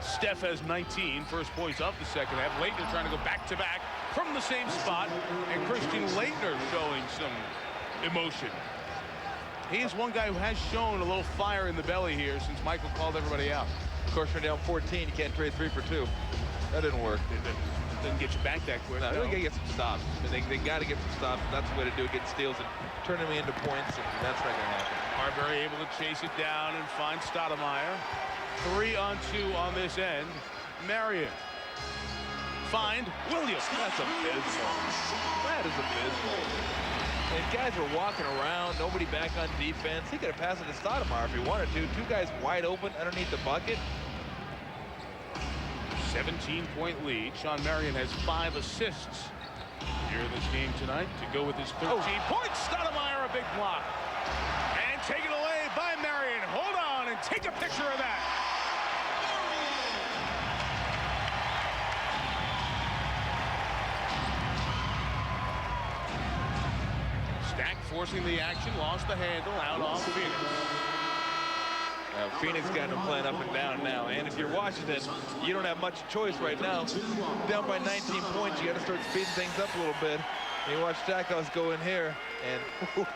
J: Steph has 19, first points of the second half. Laettner trying to go back-to-back from the same spot, and Christian Laettner showing some emotion. He is one guy who has shown a little fire in the belly here since Michael called everybody out.
B: Of course, you're down 14. You can't trade 3 for 2. That didn't work.
J: Didn't get you back that quick.
B: No, they got to get some stops. I mean, they got to get some stops. That's the way to do it. Get steals and turn them into points, and that's not going to happen.
J: Marbury able to chase it down and find Stoudemire. 3-on-2 on this end. Marion. Find Williams.
B: That's abysmal. That is abysmal. And guys were walking around, nobody back on defense. He could have passed it to Stoudemire if he wanted to. 2 guys wide open underneath the bucket.
J: 17-point lead. Sean Marion has 5 assists here in this game tonight to go with his 13 points. Stoudemire, a big block. And taken away by Marion. Hold on and take a picture of that. Stack forcing the action, lost the handle, out off Phoenix.
B: Phoenix got them playing up and down now, and if you're Washington, you don't have much choice right now. Down by 19 points, you got to start speeding things up a little bit. And you watch Stackhouse go in here, and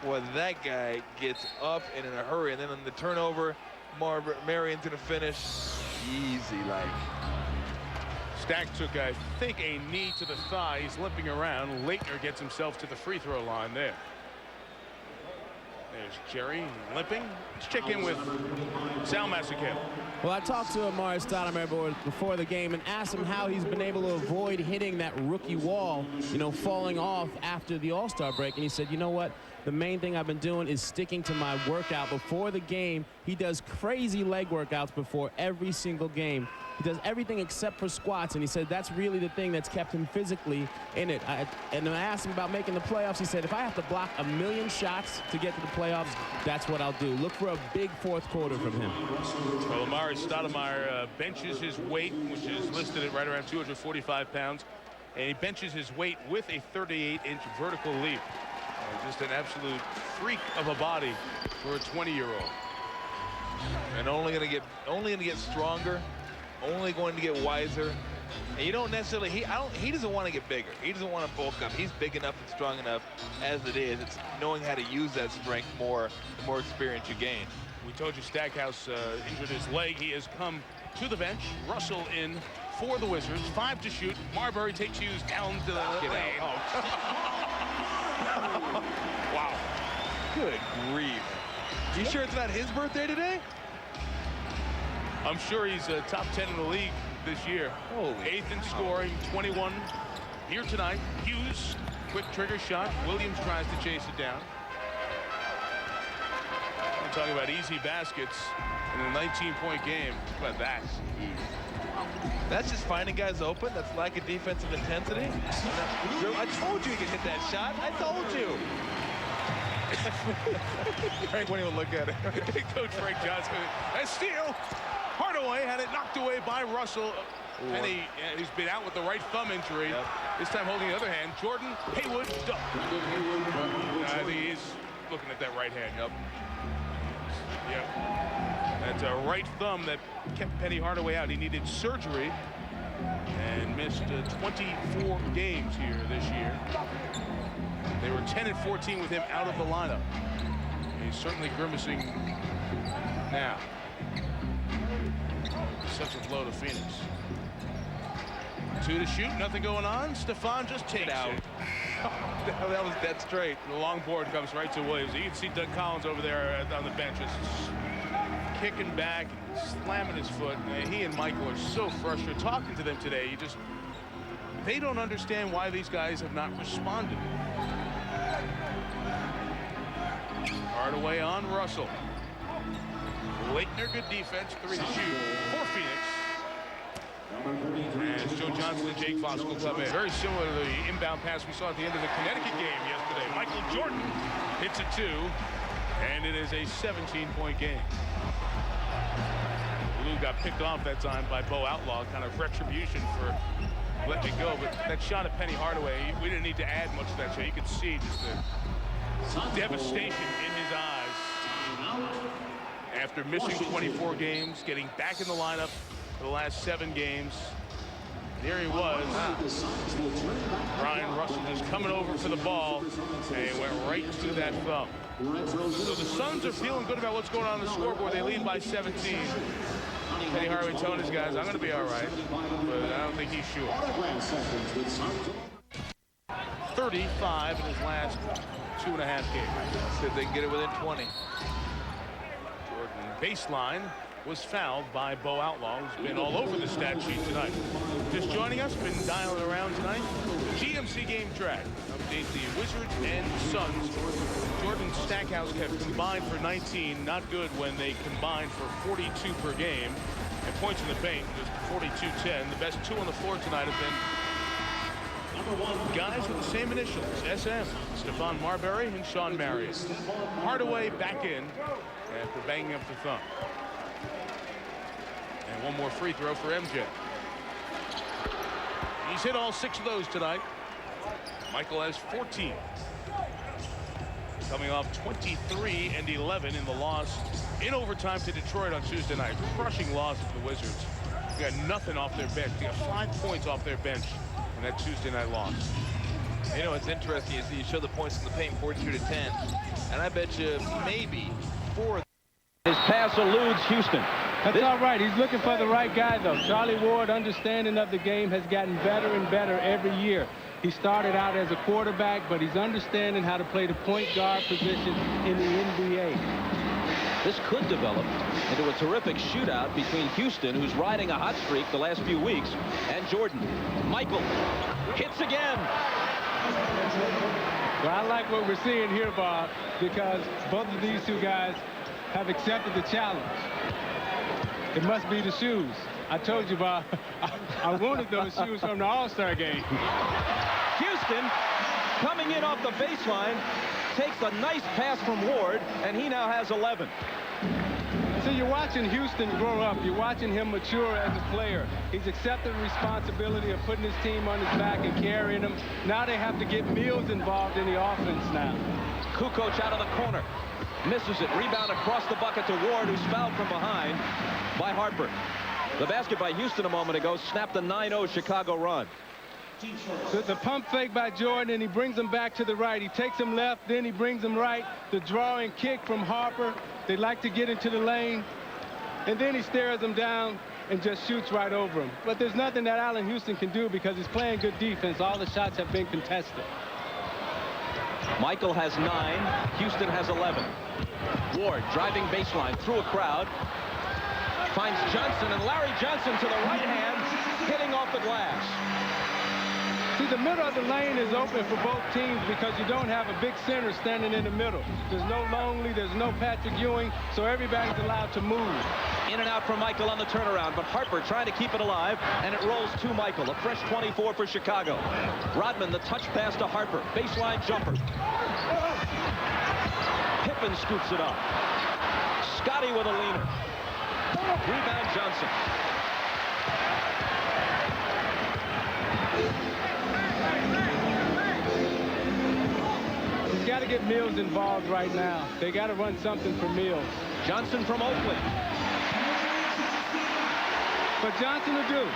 B: well, that guy gets up and in a hurry, and then on the turnover, Marion's gonna finish easy like.
J: Stack took, I think, a knee to the thigh. He's limping around. Laettner gets himself to the free throw line there. There's Jerry limping. Let's check in with Sal Masekela.
L: Well, I talked to Amar'e Stoudemire before the game and asked him how he's been able to avoid hitting that rookie wall, you know, falling off after the All-Star break. And he said, you know what? The main thing I've been doing is sticking to my workout before the game. He does crazy leg workouts before every single game. He does everything except for squats, and he said that's really the thing that's kept him physically in it. And I asked him about making the playoffs. He said, if I have to block 1,000,000 shots to get to the playoffs, that's what I'll do. Look for a big fourth quarter from him.
J: Well, Amar'e Stoudemire benches his weight, which is listed at right around 245 pounds, and he benches his weight with a 38-inch vertical leap. Just an absolute freak of a body for a 20-year-old.
B: And only going to get stronger, only going to get wiser,
M: And you don't necessarily, he doesn't want to get bigger. He doesn't want to bulk up. He's big enough and strong enough as it is. It's knowing how to use that strength more, the more experience you gain.
J: We told you Stackhouse injured his leg. He has come to the bench. Russell in for the Wizards. 5 to shoot. Marbury takes Hughes down to the lane. Oh. Wow.
M: Good grief. You sure it's not his birthday today?
J: I'm sure he's top 10 in the league this year.
M: Holy
J: 8th in scoring, 21 here tonight. Hughes, quick trigger shot. Williams tries to chase it down. We're talking about easy baskets in a 19-point game. How about that?
M: That's just finding guys open. That's lack of defensive intensity. I told you he could hit that shot. I told you.
J: Frank won't even look at it. Coach Frank Johnson. A steal. Hardaway had it knocked away by Russell. And he's been out with the right thumb injury. Yep. This time holding the other hand. Jordan Haywood. I think he's looking at that right hand. Yep. That's a right thumb that kept Penny Hardaway out. He needed surgery and missed 24 games here this year. They were 10-14 with him out of the lineup. He's certainly grimacing now. Such a blow to Phoenix. 2 to shoot, nothing going on. Stefan just takes
M: out. That was dead straight.
J: The long board comes right to Williams. You can see Doug Collins over there on the bench just kicking back, slamming his foot. He and Michael are so frustrated. Talking to them today, they don't understand why these guys have not responded. Hardaway on Russell. Laettner, good defense, 3 to shoot for Phoenix. And Joe Johnson and Jake Fox will come in. Very similar to the inbound pass we saw at the end of the Connecticut game yesterday. Michael Jordan hits a 2, and it is a 17-point game. Lou got picked off that time by Bo Outlaw, kind of retribution for letting it go. But that shot at Penny Hardaway, we didn't need to add much to that shot. You could see just the devastation in his eyes. After missing 24 games, getting back in the lineup for the last 7 games. And here he was. Brian Russell just coming over for the ball, and he went right to that thumb. So the Suns are feeling good about what's going on the scoreboard. They lead by 17. Penny Hardaway telling his guys, I'm going to be all right, but I don't think he's sure. 35 in his last 2.5 games.
M: See if they can get it within 20.
J: Baseline was fouled by Bo Outlaw, who's been all over the stat sheet tonight. Just joining us, been dialing around tonight. GMC Game Track updates the Wizards and Suns. Jordan Stackhouse have combined for 19. Not good when they combined for 42 per game. And points in the paint, just 42-10. The best 2 on the floor tonight have been guys with the same initials, SM. Stephon Marbury and Sean Marion. Hardaway back in after banging up the thumb. And one more free throw for MJ. He's hit all 6 of those tonight. Michael has 14. Coming off 23 and 11 in the loss in overtime to Detroit on Tuesday night. Crushing loss for the Wizards. They got nothing off their bench. They got 5 points off their bench in that Tuesday night loss.
M: You know, it's interesting. You show the points in the paint, 42-10. And I bet you maybe 4.
N: His pass eludes Houston.
O: That's all right. He's looking for the right guy, though. Charlie Ward, understanding of the game, has gotten better and better every year. He started out as a quarterback, but he's understanding how to play the point guard position in the NBA.
N: This could develop into a terrific shootout between Houston, who's riding a hot streak the last few weeks, and Jordan. Michael hits again.
O: Well, I like what we're seeing here, Bob, because both of these 2 guys have accepted the challenge. It must be the shoes. I told you, Bob, I wanted those shoes from the All-Star game.
N: Houston coming in off the baseline, takes a nice pass from Ward, and he now has 11.
O: So you're watching Houston grow up. You're watching him mature as a player. He's accepted the responsibility of putting his team on his back and carrying them. Now they have to get Mills involved in the offense now.
N: Kukoc out of the corner. Misses it. Rebound across the bucket to Ward, who's fouled from behind by Harper. The basket by Houston a moment ago snapped the 9-0 Chicago run.
O: The pump fake by Jordan, and he brings him back to the right. He takes him left, then he brings him right. The draw and kick from Harper. They like to get into the lane. And then he stares him down and just shoots right over him. But there's nothing that Allen Houston can do because he's playing good defense. All the shots have been contested.
N: Michael has 9. Houston has 11. Ward driving baseline through a crowd. Finds Johnson, and Larry Johnson to the right hand, hitting off the glass.
O: See, the middle of the lane is open for both teams because you don't have a big center standing in the middle. There's no Longley, there's no Patrick Ewing, so everybody's allowed to move.
N: In and out from Michael on the turnaround, but Harper trying to keep it alive, and it rolls to Michael. A fresh 24 for Chicago. Rodman, the touch pass to Harper. Baseline jumper. Pippen scoops it up. Scotty with a leaner. Rebound Johnson.
O: He's got to get Mills involved right now. They got to run something for Mills.
N: Johnson from Oakley.
O: But Johnson will do.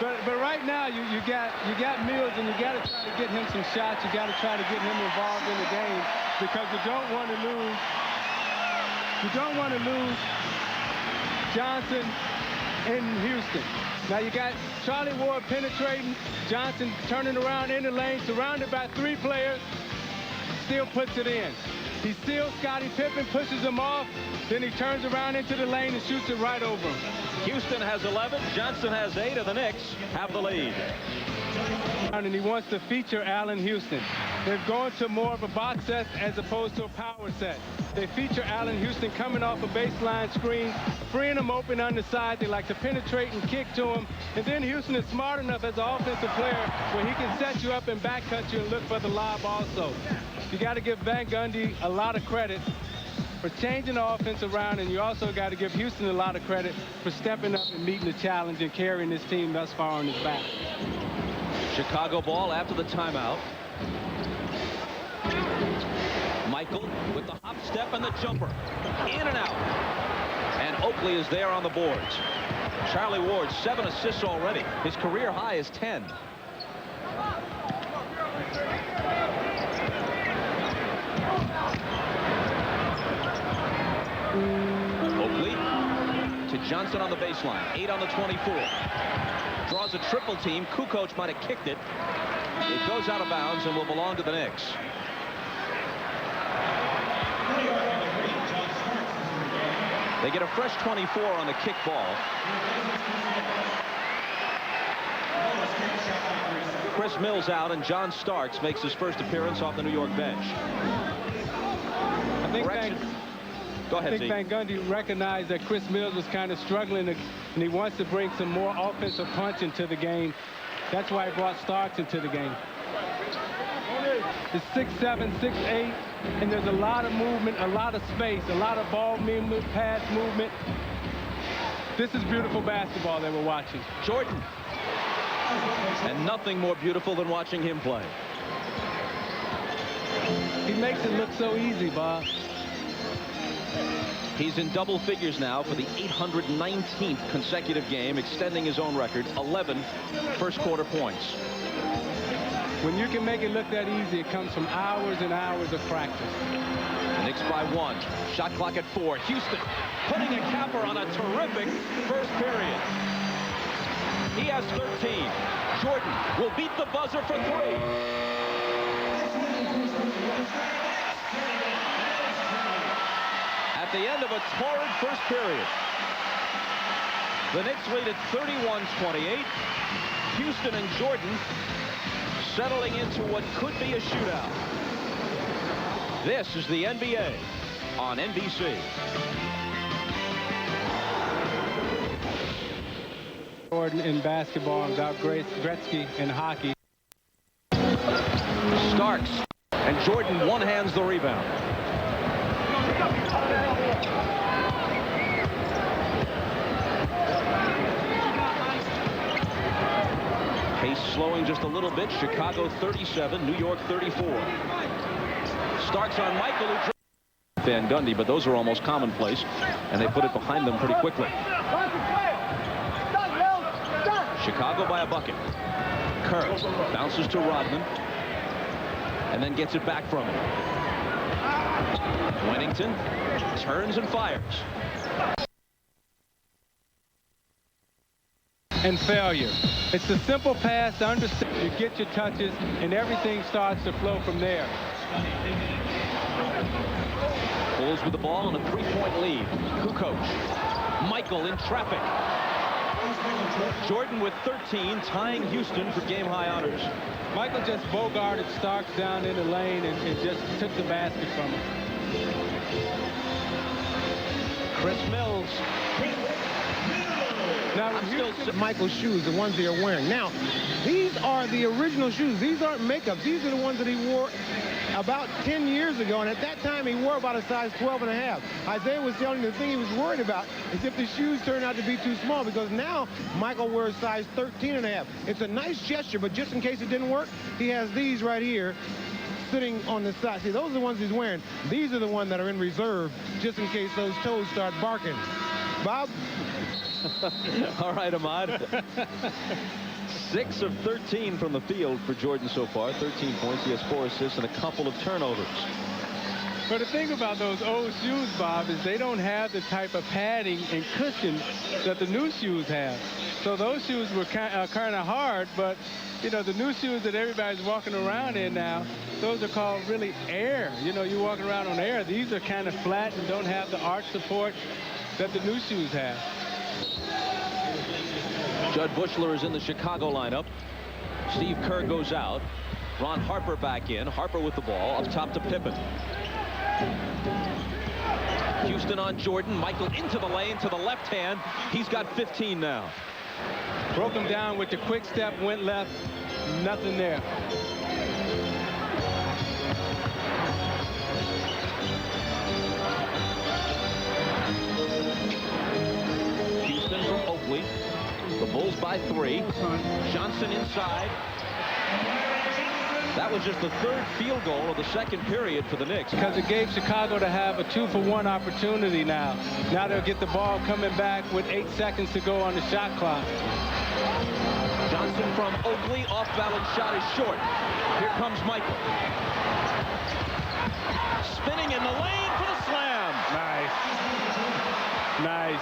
O: but right now you got Mills, and you got to try to get him some shots. You got to try to get him involved in the game because you don't want to lose. You don't want to lose Johnson in Houston. Now you got Charlie Ward penetrating, Johnson turning around in the lane, surrounded by 3 players, still puts it in. He steals Scottie Pippen, pushes him off, then he turns around into the lane and shoots it right over him.
N: Houston has 11, Johnson has 8, and the Knicks have the lead.
O: And he wants to feature Allen Houston. They're going to more of a box set as opposed to a power set. They feature Allen Houston coming off a baseline screen, freeing him open on the side. They like to penetrate and kick to him. And then Houston is smart enough as an offensive player where he can set you up and back cut you and look for the lob also. You got to give Van Gundy a lot of credit for changing the offense around, and you also got to give Houston a lot of credit for stepping up and meeting the challenge and carrying this team thus far on his back.
N: Chicago ball after the timeout. Michael with the hop step and the jumper. In and out. And Oakley is there on the boards. Charlie Ward, 7 assists already. His career high is 10. Oakley to Johnson on the baseline. 8 on the 24. Draws a triple team. Kukoc might have kicked it. It goes out of bounds and will belong to the Knicks. They get a fresh 24 on the kick ball. Chris Mills out, and John Starks makes his first appearance off the New York bench.
O: I think
N: Go ahead,
O: I think Van Gundy recognized that Chris Mills was kind of struggling, and he wants to bring some more offensive punch into the game. That's why he brought Starks into the game. It's 6'7", 6'8", and there's a lot of movement, a lot of space, a lot of ball movement, pass movement. This is beautiful basketball that we're watching.
N: Jordan. And nothing more beautiful than watching him play.
O: He makes it look so easy, Bob.
N: He's in double figures now for the 819th consecutive game, extending his own record, 11 first quarter points.
O: When you can make it look that easy, it comes from hours and hours of practice.
N: The Knicks by 1. Shot clock at 4. Houston putting a capper on a terrific first period. He has 13. Jordan will beat the buzzer for 3. At the end of a torrid first period, the Knicks lead at 31-28. Houston and Jordan settling into what could be a shootout. This is the NBA on NBC.
O: Jordan in basketball and without Gretzky in hockey.
N: Starks, and Jordan one-hands the rebound. Pace slowing just a little bit. Chicago 37, New York 34. Starks on Michael, who Van Gundy, but those are almost commonplace, and they put it behind them pretty quickly. Chicago by a bucket. Kerr bounces to Rodman and then gets it back from him. Wennington turns and fires.
O: And failure. It's a simple pass to understand. You get your touches, and everything starts to flow from there.
N: Bulls with the ball and a 3-point lead. Kukoc. Michael in traffic. Jordan with 13, tying Houston for game-high honors.
O: Michael just bogarted Starks down in the lane and just took the basket from him.
N: Chris Mills.
P: Now, Houston, Michael's shoes, the ones they are wearing. Now, these are the original shoes. These aren't makeups. These are the ones that he wore about 10 years ago, and at that time he wore about a size 12.5. Isaiah was telling me the thing he was worried about is if the shoes turn out to be too small, because now Michael wears size 13.5. It's a nice gesture, but just in case it didn't work, he has these right here sitting on the side. See, those are the ones he's wearing. These are the ones that are in reserve just in case those toes start barking. Bob?
N: All right, Ahmad. 6 of 13 from the field for Jordan so far. 13 points. He has 4 assists and a couple of turnovers.
O: But the thing about those old shoes, Bob, is they don't have the type of padding and cushion that the new shoes have. So those shoes were kind of hard, but, you know, the new shoes that everybody's walking around in now, those are called really air. You know, you're walking around on air. These are kind of flat and don't have the arch support that the new shoes have.
N: Judd Bushler is in the Chicago lineup. Steve Kerr goes out. Ron Harper back in. Harper with the ball up top to Pippen. Houston on Jordan. Michael into the lane to the left hand. He's got 15 now.
O: Broke him down with the quick step, went left. Nothing there.
N: Houston from Oakley. The Bulls by 3. Johnson inside. That was just the 3rd field goal of the second period for the Knicks.
O: Because it gave Chicago to have a 2-for-1 opportunity now. Now they'll get the ball coming back with 8 seconds to go on the shot clock.
N: Johnson from Oakley. Off-balance shot is short. Here comes Michael. Spinning in the lane for the slam.
O: Nice. Nice.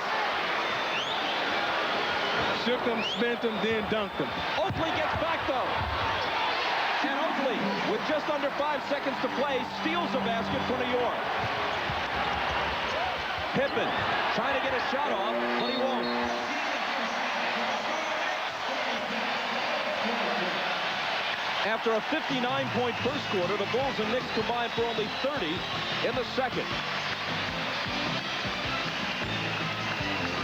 O: Shook him, spent him, then dunked him.
N: Oakley gets back, though. And Oakley, with just under 5 seconds to play, steals a basket for New York. Pippen trying to get a shot off, but he won't. After a 59-point first quarter, the Bulls and Knicks combined for only 30 in the second.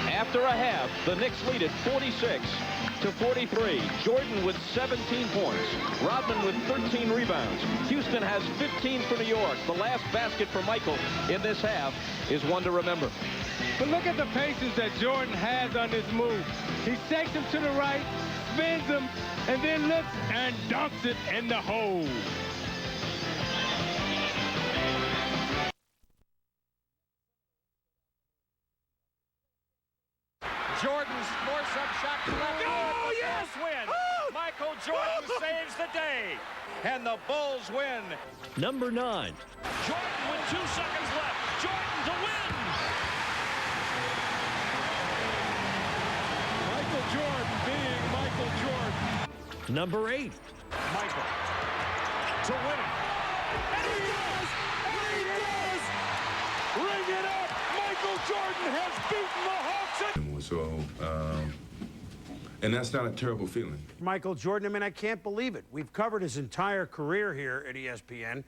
N: After a half, the Knicks lead it 46-43. Jordan with 17 points. Rodman with 13 rebounds. Houston has 15 for New York. The last basket for Michael in this half is one to remember.
O: But look at the patience that Jordan has on this move. He takes him to the right, spins him, and then looks and dunks it in the hole.
Q: Jordan's force-up shot to left. Oh, yes! Win. Michael Jordan saves the day. And the Bulls win.
N: Number 9.
Q: Jordan with 2 seconds left. Jordan to win.
A: Michael Jordan being Michael Jordan.
N: Number 8.
Q: Michael to win it. And he does! And he does! Ring it up! Michael Jordan has beaten the Hawks.
R: So, and that's not a terrible feeling.
S: Michael Jordan, I mean, I can't believe it. We've covered his entire career here at ESPN.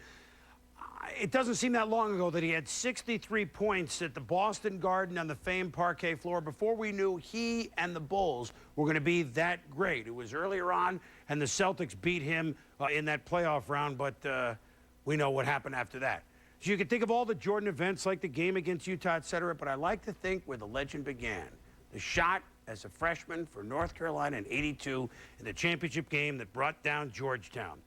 S: It doesn't seem that long ago that he had 63 points at the Boston Garden on the famed parquet floor before we knew he and the Bulls were going to be that great. It was earlier on, and the Celtics beat him in that playoff round, but we know what happened after that. So you can think of all the Jordan events like the game against Utah, et cetera, but I like to think where the legend began. The shot as a freshman for North Carolina in '82 in the championship game that brought down Georgetown.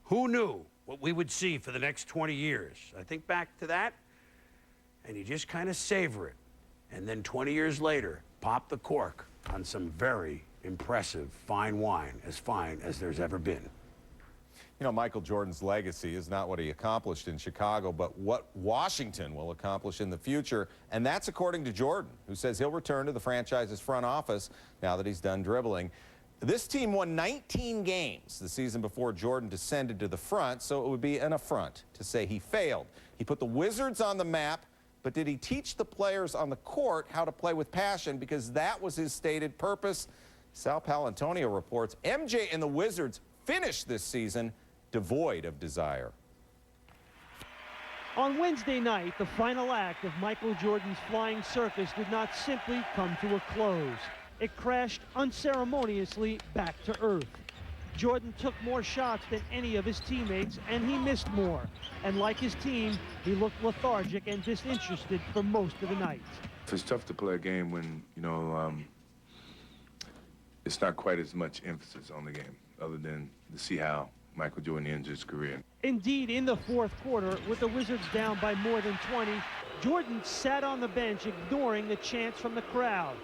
S: Who knew what we would see for the next 20 years? I think back to that, and you just kind of savor it. And then 20 years later, pop the cork on some very impressive fine wine, as fine as there's ever been.
T: You know, Michael Jordan's legacy is not what he accomplished in Chicago, but what Washington will accomplish in the future. And that's according to Jordan, who says he'll return to the franchise's front office now that he's done dribbling. This team won 19 games the season before Jordan descended to the front, so it would be an affront to say he failed. He put the Wizards on the map, but did he teach the players on the court how to play with passion? Because that was his stated purpose. Sal Paolantonio reports MJ and the Wizards finished this season devoid of desire.
U: On Wednesday night, the final act of Michael Jordan's flying circus did not simply come to a close. It crashed unceremoniously back to earth. Jordan took more shots than any of his teammates, and he missed more. And like his team, he looked lethargic and disinterested for most of the night.
R: It's tough to play a game when, you know, it's not quite as much emphasis on the game, other than to see how Michael Jordan ends his career.
U: Indeed, in the fourth quarter, with the Wizards down by more than 20, Jordan sat on the bench, ignoring the chants from the crowd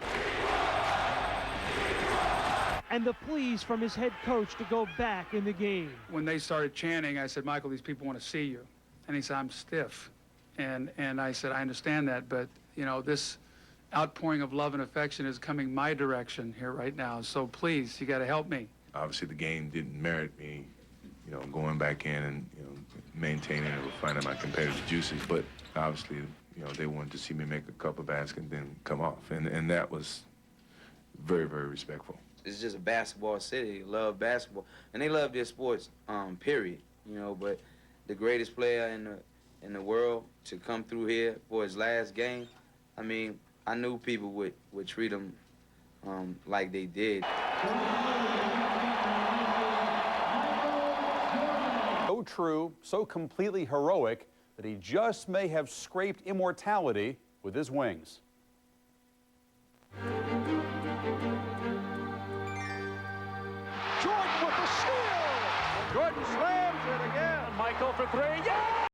U: and the pleas from his head coach to go back in the game.
V: When they started chanting, I said, Michael, these people want to see you. And he said, I'm stiff. And I said, I understand that, but, you know, this outpouring of love and affection is coming my direction here right now. So please, you got to help me.
R: Obviously, the game didn't merit me, you know, going back in and, you know, maintaining or finding my competitive juices. But obviously, you know, they wanted to see me make a couple baskets and then come off. And that was very, very respectful.
W: It's just a basketball city. They love basketball, and they love their sports, period. You know, but the greatest player in the world to come through here for his last game, I mean, I knew people would treat him like they did.
X: So true, so completely heroic that he just may have scraped immortality with his wings.
G: Jordan with the steal. Jordan slams it again. Michael for three. Yeah!